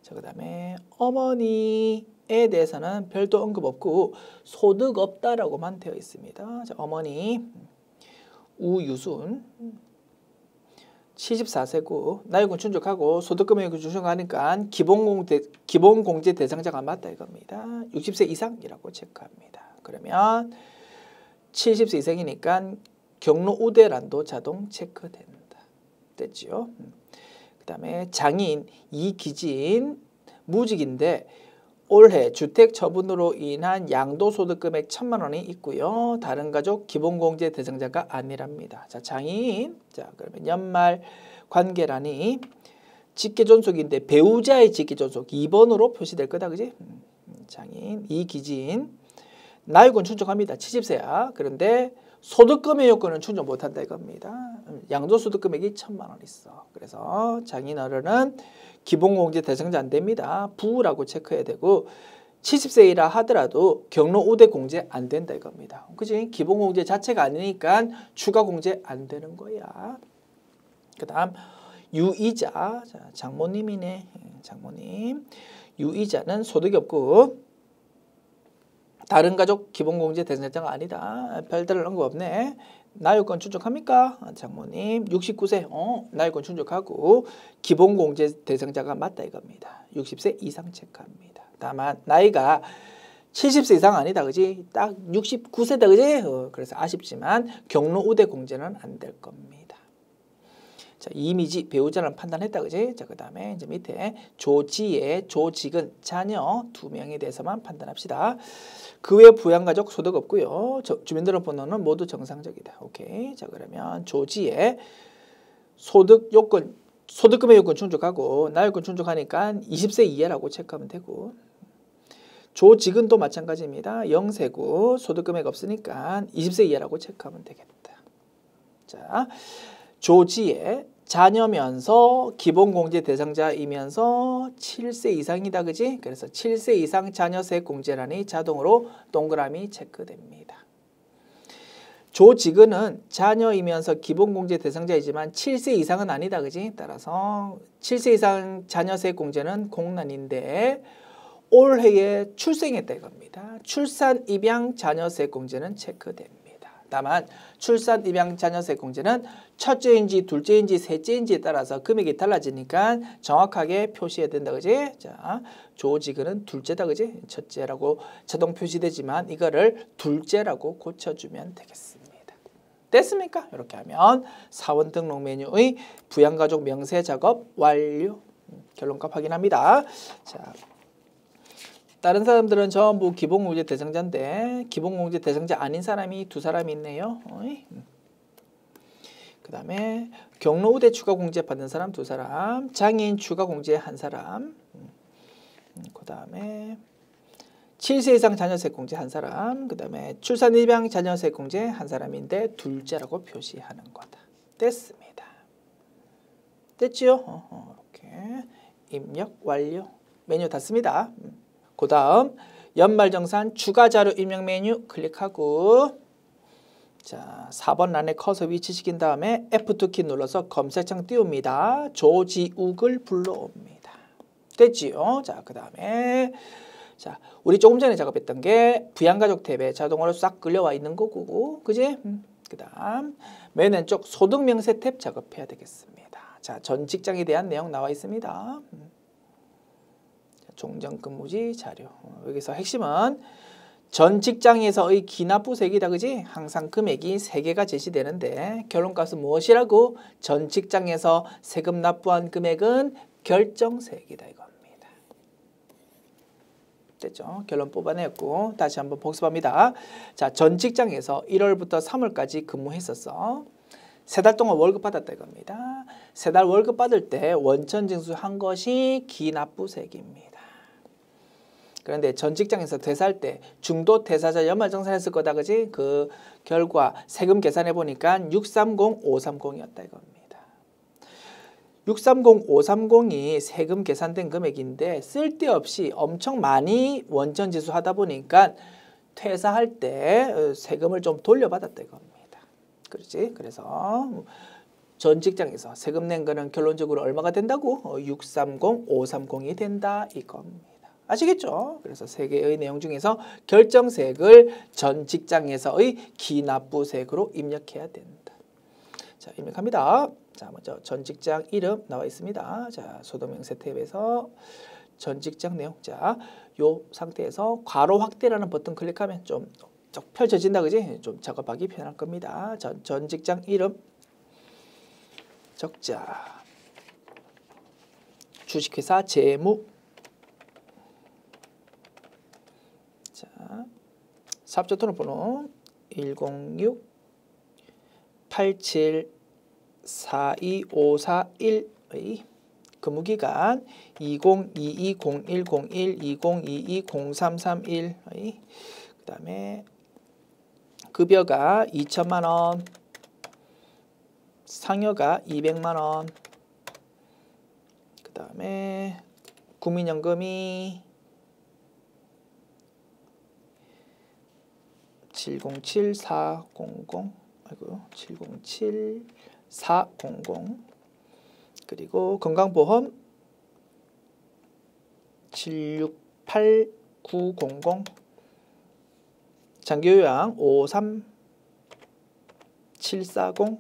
자, 그 다음에 어머니에 대해서는 별도 언급 없고 소득 없다라고만 되어 있습니다. 자, 어머니 우유순 74세고 나이군 충족하고 소득금액을 충족하니까 기본공제 대상자가 맞다 이겁니다. 60세 이상이라고 체크합니다. 그러면 70세 이상이니까 경로 우대란도 자동 체크된다. 됐죠? 그 다음에 장애인 이기진 무직인데 올해 주택 처분으로 인한 양도소득금액 1,000만 원이 있고요. 다른 가족 기본공제 대상자가 아니랍니다. 자, 장애인. 자, 그러면 연말 관계란이 직계존속인데 배우자의 직계존속 2번으로 표시될 거다, 그지? 장애인 이기진 나이군 충족합니다. 70세야. 그런데 소득금액 요건은 충족 못한다 이겁니다. 양도소득금액이 1,000만 원 있어. 그래서 장애인 어른은 기본공제 대상자 안 됩니다. 부라고 체크해야 되고 70세이라 하더라도 경로 우대 공제 안 된다 이겁니다. 그지? 기본공제 자체가 아니니까 추가 공제 안 되는 거야. 그 다음 유이자. 자, 장모님이네. 장모님. 유이자는 소득이 없고 다른 가족 기본공제 대상자가 아니다. 별다른 언급 없네. 나요건 충족합니까? 장모님 69세 나요건 충족하고 기본공제 대상자가 맞다 이겁니다. 60세 이상 체크합니다. 다만 나이가 70세 이상 아니다 그지? 딱 69세다 그지? 그래서 아쉽지만 경로 우대 공제는 안 될 겁니다. 자, 이미지 배우자를 판단했다 그지? 자, 그다음에 이제 밑에 조지혜, 조직은 자녀 2명에 대해서만 판단합시다. 그 외 부양가족 소득 없고요. 주민등록번호는 모두 정상적이다. 오케이. 자, 그러면 조지혜 소득 요건 소득금의 요건 충족하고 나요건 충족하니까 20세 이하라고 체크하면 되고 조직은 또 마찬가지입니다. 영세고 소득금액 없으니까 20세 이하라고 체크하면 되겠다. 자, 조지의 자녀면서 기본공제 대상자이면서 7세 이상이다 그지? 그래서 7세 이상 자녀세 공제란이 자동으로 동그라미 체크됩니다. 조직은 자녀이면서 기본공제 대상자이지만 7세 이상은 아니다 그지? 따라서 7세 이상 자녀세 공제는 공란인데 올해에 출생했다 이겁니다. 출산 입양 자녀세 공제는 체크됩니다. 다만 출산 입양 자녀세 공제는 첫째인지 둘째인지 셋째인지에 따라서 금액이 달라지니까 정확하게 표시해야 된다 그지? 자, 조직은 둘째다 그지? 첫째라고 자동 표시되지만 이거를 둘째라고 고쳐주면 되겠습니다. 됐습니까? 이렇게 하면 사원 등록 메뉴의 부양가족 명세 작업 완료. 결론값 확인합니다. 자. 다른 사람들은 전부 기본공제 대상자인데 기본공제 대상자 아닌 사람이 2사람이 있네요. 그 다음에 경로 우대 추가 공제 받은 사람 2사람, 장애인 추가 공제 1사람, 그 다음에 7세 이상 자녀세 공제 1사람, 그 다음에 출산 입양 자녀세 공제 1사람인데 둘째라고 표시하는 거다. 됐습니다. 됐지요? 이렇게 입력 완료. 메뉴 닫습니다. 그 다음 연말정산 추가자료 입력 메뉴 클릭하고 자 4번 란에 커서 위치시킨 다음에 F2키 눌러서 검색창 띄웁니다. 조지욱을 불러옵니다. 됐지요? 자, 그 다음에 자 우리 조금 전에 작업했던 게 부양가족 탭에 자동으로 싹 끌려와 있는 거고 그지? 그 다음 맨 왼쪽 소득명세 탭 작업해야 되겠습니다. 자, 전 직장에 대한 내용 나와 있습니다. 종전근무지 자료. 여기서 핵심은 전 직장에서의 기납부세액이다 그지? 항상 금액이 3개가 제시되는데 결론값은 무엇이라고? 전 직장에서 세금 납부한 금액은 결정세액이다 이겁니다. 됐죠? 결론 뽑아냈고 다시 한번 복습합니다. 자, 전 직장에서 1월부터 3월까지 근무했었어. 3달 동안 월급 받았다 이겁니다. 3달 월급 받을 때 원천 징수한 것이 기납부세액입니다. 그런데 전 직장에서 퇴사할 때 중도 퇴사자 연말정산했을 거다 그지? 그 결과 세금 계산해 보니까 630530이었다 이겁니다. 630530이 세금 계산된 금액인데 쓸데없이 엄청 많이 원천 징수하다 보니까 퇴사할 때 세금을 좀 돌려받았다 이겁니다. 그렇지? 그래서 전 직장에서 세금 낸 거는 결론적으로 얼마가 된다고? 630530이 된다 이겁니다. 아시겠죠? 그래서 3개의 내용 중에서 결정세액을 전 직장에서의 기납부세액으로 입력해야 된다. 자, 입력합니다. 자, 먼저 전 직장 이름 나와 있습니다. 자, 소득명세 탭에서 전 직장 내용. 자, 요 상태에서 괄호 확대라는 버튼 클릭하면 좀 펼쳐진다 그지? 좀 작업하기 편할 겁니다. 전 직장 이름 적자 주식회사 재무 자, 사업자 등록번호 106-87-42541의 근무기간 2022-0101, 2022-0331의 그 다음에 급여가 2천만 원, 상여가 200만 원, 그 다음에 국민연금이 707400 아이고 707400 그리고 건강보험 768900 장기요양 740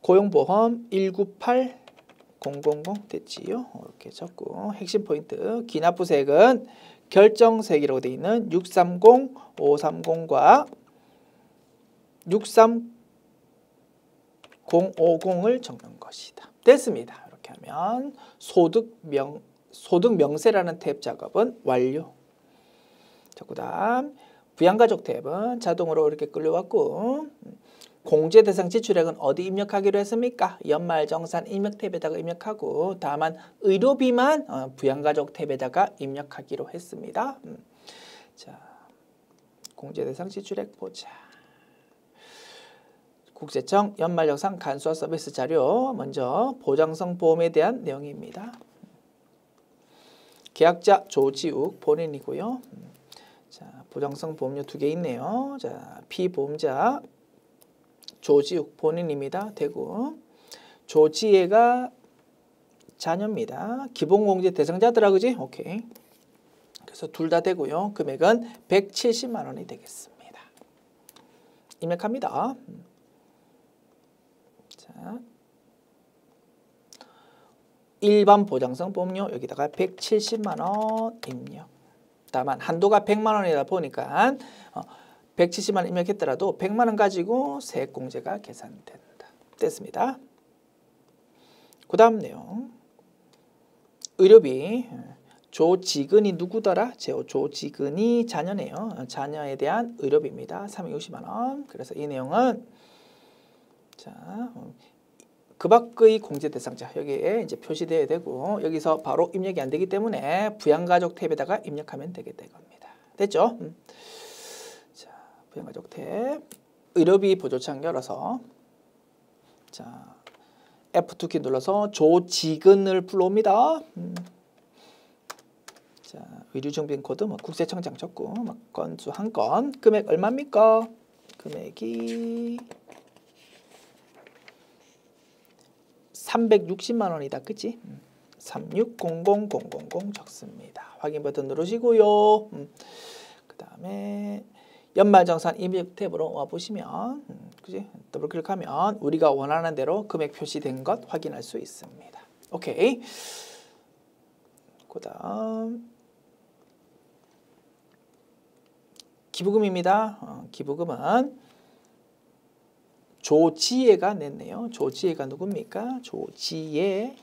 고용보험 198 000 됐지요. 이렇게 적고 핵심 포인트 기납부세액은 결정세액이라고 되어 있는 630, 530과 63050을 적는 것이다. 됐습니다. 이렇게 하면 소득 명세라는 탭 작업은 완료. 자, 그다음 부양가족 탭은 자동으로 이렇게 끌려왔고 공제 대상 지출액은 어디 입력하기로 했습니까? 연말정산 입력 탭에다가 입력하고 다만 의료비만 부양가족 탭에다가 입력하기로 했습니다. 자, 공제 대상 지출액 보자. 국세청 연말정산 간소화 서비스 자료 먼저 보장성 보험에 대한 내용입니다. 계약자 조지욱 본인이고요. 자, 보장성 보험료 2개 있네요. 자, 피보험자 조지욱 본인입니다. 되고 조지혜가 자녀입니다. 기본공제 대상자더라 그지? 오케이. 그래서 둘 다 되고요. 금액은 170만 원이 되겠습니다. 입력합니다. 자, 일반 보장성 보험료 여기다가 170만 원 입력. 다만 한도가 100만 원이다 보니까 170만 원 입력했더라도 100만 원 가지고 세액공제가 계산된다. 됐습니다. 그 다음 내용. 의료비. 조지근이 누구더라? 조지근이 자녀네요. 자녀에 대한 의료비입니다. 360만 원. 그래서 이 내용은 자, 그 밖의 공제 대상자 여기에 이제 표시되어야 되고 여기서 바로 입력이 안 되기 때문에 부양가족 탭에다가 입력하면 되게 될 겁니다. 됐죠? 자, 부양가족 탭 의료비 보조창 열어서 자 F2키 눌러서 조지근을 불러옵니다. 자, 의료증빙 코드 국세청장 적고 건수 한 건 금액 얼마입니까? 금액이 360만 원이다. 그치? 3600000 적습니다. 확인 버튼 누르시고요. 그 다음에 연말정산 입력 탭으로 와보시면 그치? 더블 클릭하면 우리가 원하는 대로 금액 표시된 것 확인할 수 있습니다. 오케이. 그 다음 기부금입니다. 기부금은 조지혜가 냈네요. 조지혜가 누굽니까? 조지혜는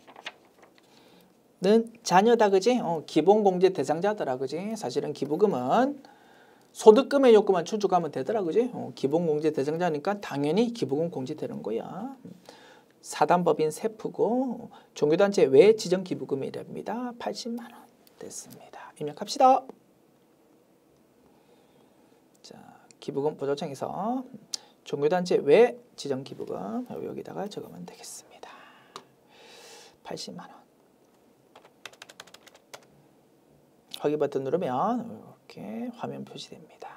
자녀다. 그지? 기본공제 대상자더라. 그지? 사실은 기부금은 소득금의 요건만 충족하면 되더라. 그지? 기본공제 대상자니까 당연히 기부금 공제되는 거야. 사단법인 세프고 종교단체 외 지정 기부금이랍니다. 80만 원 됐습니다. 입력합시다. 자, 기부금 보조청에서 종교단체 외 지정 기부금 여기다가 적으면 되겠습니다. 80만 원. 확인 버튼 누르면 이렇게 화면 표시됩니다.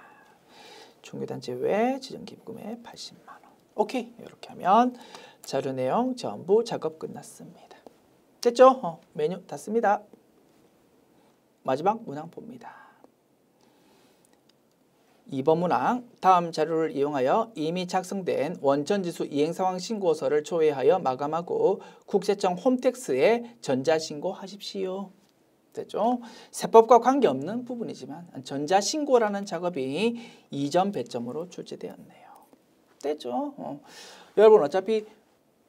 종교단체 외 지정 기부금의 80만 원. 오케이. 이렇게 하면 자료 내용 전부 작업 끝났습니다. 됐죠? 메뉴 닫습니다. 마지막 문항 봅니다. 2번 문항, 다음 자료를 이용하여 이미 작성된 원천지수 이행상황 신고서를 조회하여 마감하고 국세청 홈택스에 전자신고하십시오. 됐죠? 세법과 관계없는 부분이지만 전자신고라는 작업이 이전 배점으로 출제되었네요. 됐죠? 여러분 어차피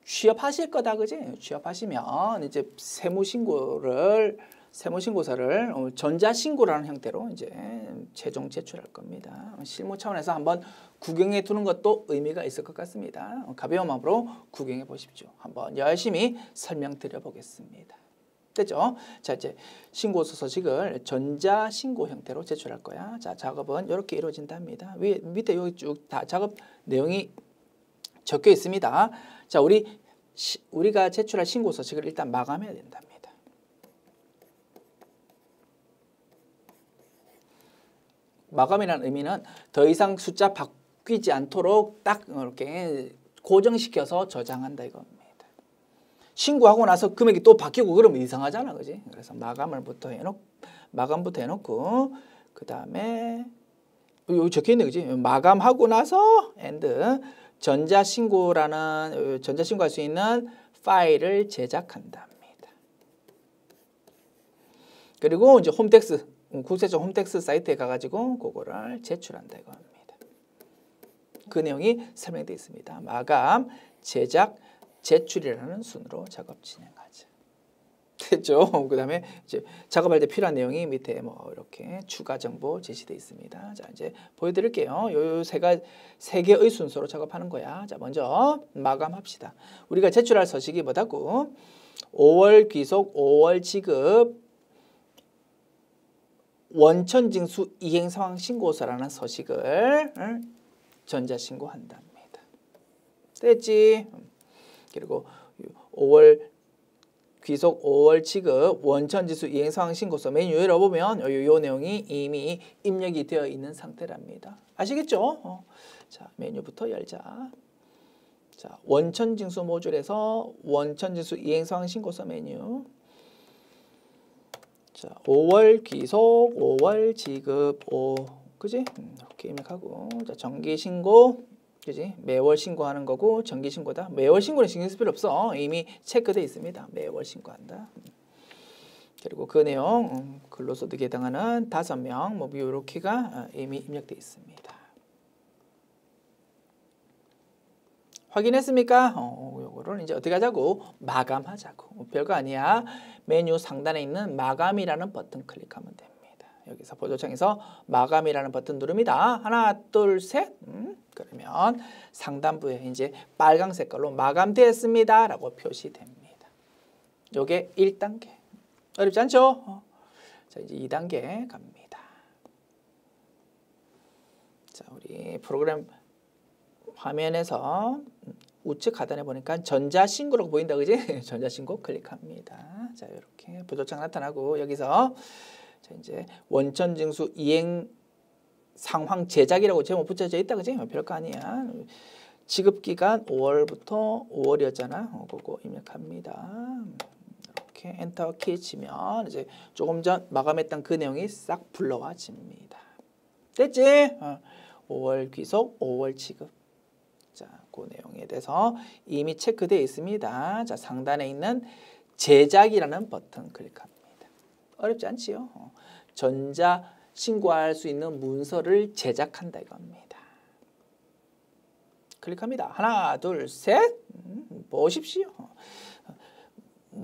취업하실 거다. 그지? 취업하시면 이제 세무신고서를 전자신고라는 형태로 이제 최종 제출할 겁니다. 실무 차원에서 한번 구경해 두는 것도 의미가 있을 것 같습니다. 가벼운 마음으로 구경해 보십시오. 한번 열심히 설명드려 보겠습니다. 됐죠? 자, 이제 신고서 서식을 전자신고 형태로 제출할 거야. 자, 작업은 이렇게 이루어진답니다. 밑에 여기 쭉 다 작업 내용이 적혀 있습니다. 자, 우리가 제출할 신고 서식을 일단 마감해야 된답니다. 마감이라는 의미는 더 이상 숫자 바뀌지 않도록 딱 이렇게 고정시켜서 저장한다 이겁니다. 신고하고 나서 금액이 또 바뀌고 그러면 이상하잖아. 그지? 그래서 마감부터 해놓고 그 다음에 여기 적혀있네. 그지? 마감하고 나서 엔드 전자신고할 수 있는 파일을 제작한답니다. 그리고 이제 홈택스, 국세청 홈택스 사이트에 가가지고 그거를 제출한다 이겁니다. 그 내용이 설명되어 있습니다. 마감, 제작, 제출이라는 순으로 작업 진행하자. 됐죠? 그 다음에 이제 작업할 때 필요한 내용이 밑에 뭐 이렇게 추가 정보 제시되어 있습니다. 자, 이제 보여드릴게요. 요 세 개의 순서로 작업하는 거야. 자, 먼저 마감합시다. 우리가 제출할 서식이 뭐다고? 5월 귀속, 5월 지급, 원천징수 이행상황 신고서라는 서식을 전자신고한답니다. 됐지? 그리고 5월 귀속 5월 지급 원천징수 이행상황 신고서 메뉴 열어보면 요 내용이 이미 입력이 되어 있는 상태랍니다. 아시겠죠? 자, 메뉴부터 열자. 자, 원천징수 모듈에서 원천징수 이행상황 신고서 메뉴. 자, 5월 귀속, 5월 지급, 그지? 이렇게 입력하고, 자, 정기신고, 그지? 매월 신고하는 거고, 정기신고다. 매월 신고는 신경 쓸 필요 없어. 이미 체크되어 있습니다. 매월 신고한다. 그리고 그 내용, 근로소득에 해당하는 5명, 뭐, 이렇게가 이미 입력되어 있습니다. 확인했습니까? 요거를 이제 어떻게 하자고? 마감하자고. 별거 아니야. 메뉴 상단에 있는 마감이라는 버튼 클릭하면 됩니다. 여기서 보조창에서 마감이라는 버튼 누릅니다. 하나, 둘, 셋. 그러면 상단부에 이제 빨강 색깔로 마감되었습니다. 라고 표시됩니다. 요게 1단계. 어렵지 않죠? 자, 이제 2단계 갑니다. 자, 우리 프로그램 화면에서 우측 하단에 보니까 전자신고라고 보인다, 그지? 전자신고 클릭합니다. 자, 이렇게 보조창 나타나고 여기서 자, 이제 원천징수 이행 상황 제작이라고 제목 붙여져 있다, 그지? 별거 아니야. 지급기간 5월부터 5월이었잖아. 그거 입력합니다. 이렇게 엔터 키 치면 이제 조금 전 마감했던 그 내용이 싹 불러와집니다. 됐지? 5월 귀속, 5월 지급. 자, 그 내용에 대해서 이미 체크되어 있습니다. 자, 상단에 있는 제작이라는 버튼 클릭합니다. 어렵지 않지요? 전자 신고할 수 있는 문서를 제작한다 이겁니다. 클릭합니다. 하나, 둘, 셋. 보십시오.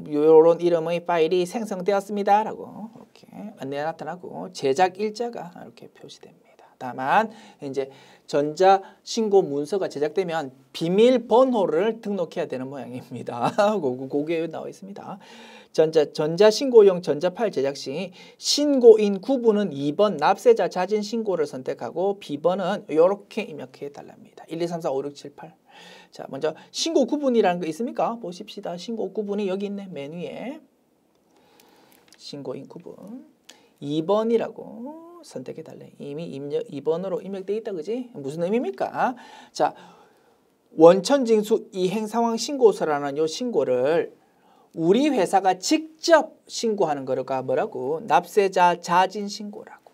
이런 이름의 파일이 생성되었습니다. 라고 이렇게 안내가 나타나고 제작 일자가 이렇게 표시됩니다. 다만 이제 전자 신고 문서가 제작되면 비밀번호를 등록해야 되는 모양입니다. 그게 나와 있습니다. 전자 신고용 전자 파일 제작 시 신고인 구분은 2번 납세자 자진 신고를 선택하고 B번은 이렇게 입력해 달랍니다. 1, 2, 3, 4, 5, 6, 7, 8. 자, 먼저 신고 구분이라는 거 있습니까? 보십시다. 신고 구분이 여기 있네. 메뉴에 신고인 구분 2번이라고 선택해 달래. 이미 2번으로 입력되어 있다, 그지? 무슨 의미입니까? 자, 원천징수 이행상황 신고서라는 요 신고를 우리 회사가 직접 신고하는 거가 뭐라고? 납세자 자진 신고라고.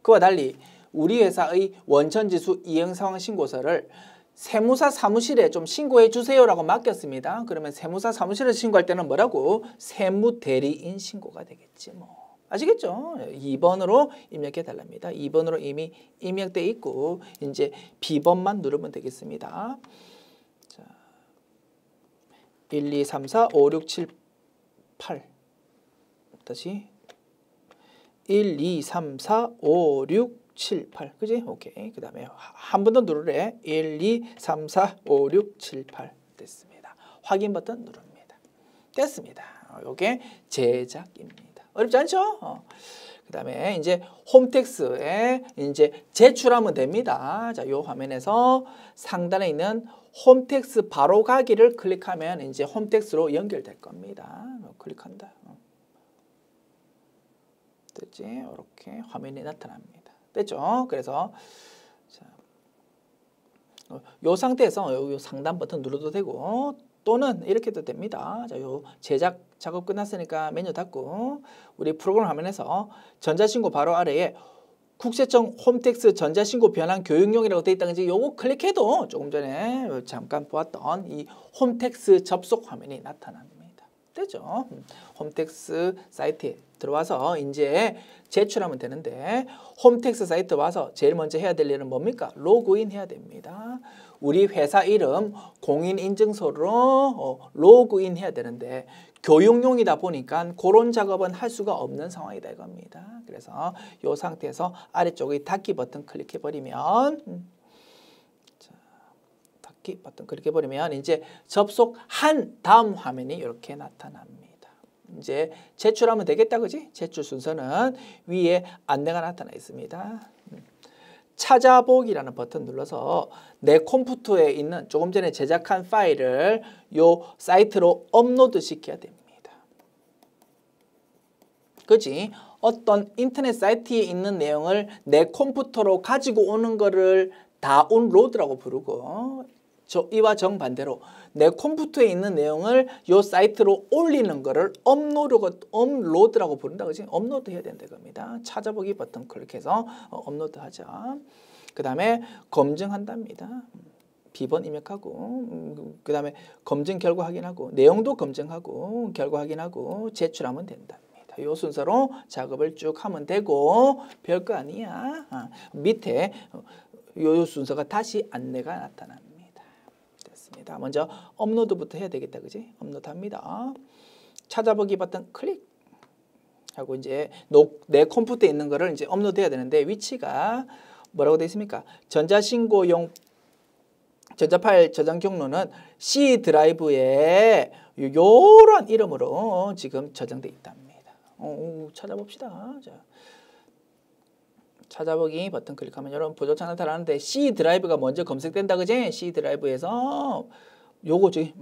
그와 달리 우리 회사의 원천징수 이행상황 신고서를 세무사 사무실에 좀 신고해 주세요라고 맡겼습니다. 그러면 세무사 사무실에 신고할 때는 뭐라고? 세무대리인 신고가 되겠지 뭐. 아시겠죠? 2번으로 입력해 달랍니다. 2번으로 이미 입력돼 있고 이제 B번만 누르면 되겠습니다. 자, 1, 2, 3, 4, 5, 6, 7, 8 다시 1, 2, 3, 4, 5, 6, 7, 8 그지? 오케이. 그 다음에 한 번 더 누르래. 1, 2, 3, 4, 5, 6, 7, 8 됐습니다. 확인 버튼 누릅니다. 됐습니다. 이게 제작입니다. 어렵지 않죠? 그 다음에 이제 홈택스에 이제 제출하면 됩니다. 자, 이 화면에서 상단에 있는 홈택스 바로 가기를 클릭하면 이제 홈택스로 연결될 겁니다. 클릭한다. 됐지? 이렇게 화면이 나타납니다. 됐죠? 그래서 자, 이 상태에서 요 상단 버튼 눌러도 되고 또는 이렇게도 됩니다. 자, 요 제작 작업 끝났으니까 메뉴 닫고 우리 프로그램 화면에서 전자신고 바로 아래에 국세청 홈택스 전자신고 변환 교육용이라고 되어 있다든지 요거 클릭해도 조금 전에 잠깐 보았던 이 홈택스 접속 화면이 나타납니다. 되죠? 홈택스 사이트에 들어와서 이제 제출하면 되는데 홈택스 사이트 와서 제일 먼저 해야 될 일은 뭡니까? 로그인 해야 됩니다. 우리 회사 이름 공인인증서로 로그인 해야 되는데 교육용이다 보니까 그런 작업은 할 수가 없는 상황이다 이겁니다. 그래서 이 상태에서 아래쪽에 닫기 버튼 클릭해버리면 닫기 버튼 클릭해버리면 이제 접속한 다음 화면이 이렇게 나타납니다. 이제 제출하면 되겠다, 그지? 제출 순서는 위에 안내가 나타나 있습니다. 찾아보기라는 버튼 눌러서 내 컴퓨터에 있는 조금 전에 제작한 파일을 요 사이트로 업로드 시켜야 됩니다. 그지? 어떤 인터넷 사이트에 있는 내용을 내 컴퓨터로 가지고 오는 거를 다운로드라고 부르고 이와 정반대로 내 컴퓨터에 있는 내용을 요 사이트로 올리는 거를 업로드라고 부른다. 그지? 업로드 해야 된다 겁니다. 찾아보기 버튼 클릭해서 업로드 하자. 그 다음에 검증한답니다. 비번 입력하고 그 다음에 검증 결과 확인하고 내용도 검증하고 결과 확인하고 제출하면 된답니다. 이 순서로 작업을 쭉 하면 되고 별거 아니야. 밑에 이 순서가 다시 안내가 나타납니다. 됐습니다. 먼저 업로드부터 해야 되겠다. 그지? 업로드합니다. 찾아보기 버튼 클릭 하고 이제 내 컴퓨터에 있는 거를 이제 업로드해야 되는데 위치가 뭐라고 되어 있습니까? 전자신고용 전자파일 저장 경로는 C 드라이브에 요런 이름으로 지금 저장되어 있답니다. 찾아봅시다. 자, 찾아보기 버튼 클릭하면 이런 보조창 나타나는데 C 드라이브가 먼저 검색된다, 그지? C 드라이브에서 요거지.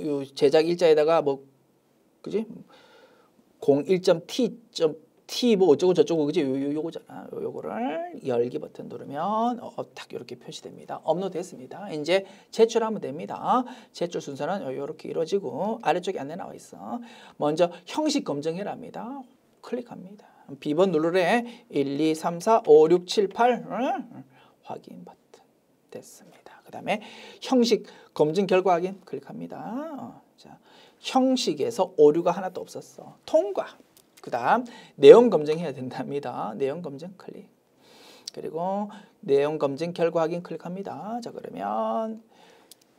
요 제작 일자에다가 뭐 그지? 01.t 뭐 어쩌고 저쩌고 그지? 요거잖아. 요거를 열기 버튼 누르면 딱 이렇게 표시됩니다. 업로드했습니다. 이제 제출하면 됩니다. 제출 순서는 이렇게 이루어지고 아래쪽에 안내 나와 있어. 먼저 형식 검증해랍니다. 클릭합니다. B번 누르래 1, 2, 3, 4, 5, 6, 7, 8 확인 버튼 됐습니다. 그 다음에 형식 검증 결과 확인 클릭합니다. 자, 형식에서 오류가 하나도 없었어. 통과. 그 다음 내용 검증해야 된답니다. 내용 검증 클릭. 그리고 내용 검증 결과 확인 클릭합니다. 자, 그러면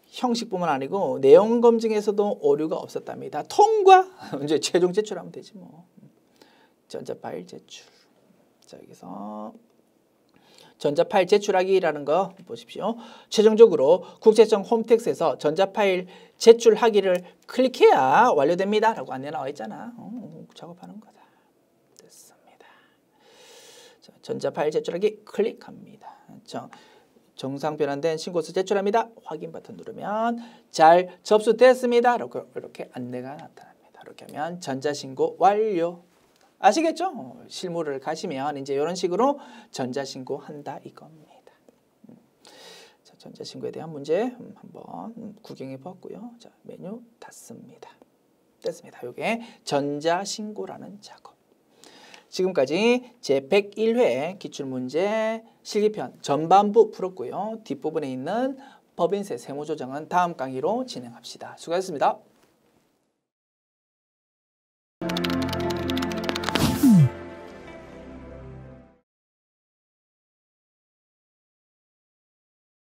형식뿐만 아니고 내용 검증에서도 오류가 없었답니다. 통과. 이제 최종 제출하면 되지 뭐. 전자파일 제출. 자, 여기서 전자파일 제출하기라는 거 보십시오. 최종적으로 국세청 홈택스에서 전자파일 제출하기를 클릭해야 완료됩니다. 라고 안내 나와 있잖아. 작업하는 거다. 됐습니다. 자, 전자파일 제출하기 클릭합니다. 정상 변환된 신고서 제출합니다. 확인 버튼 누르면 잘 접수됐습니다. 이렇게 안내가 나타납니다. 이렇게 하면 전자신고 완료. 아시겠죠? 실무를 가시면 이제 이런 식으로 전자신고 한다 이겁니다. 자, 전자신고에 대한 문제 한번 구경해 봤고요. 자, 메뉴 닫습니다. 됐습니다. 이게 전자신고라는 작업. 지금까지 제101회 기출문제 실기편 전반부 풀었고요. 뒷부분에 있는 법인세 세무조정은 다음 강의로 진행합시다. 수고하셨습니다.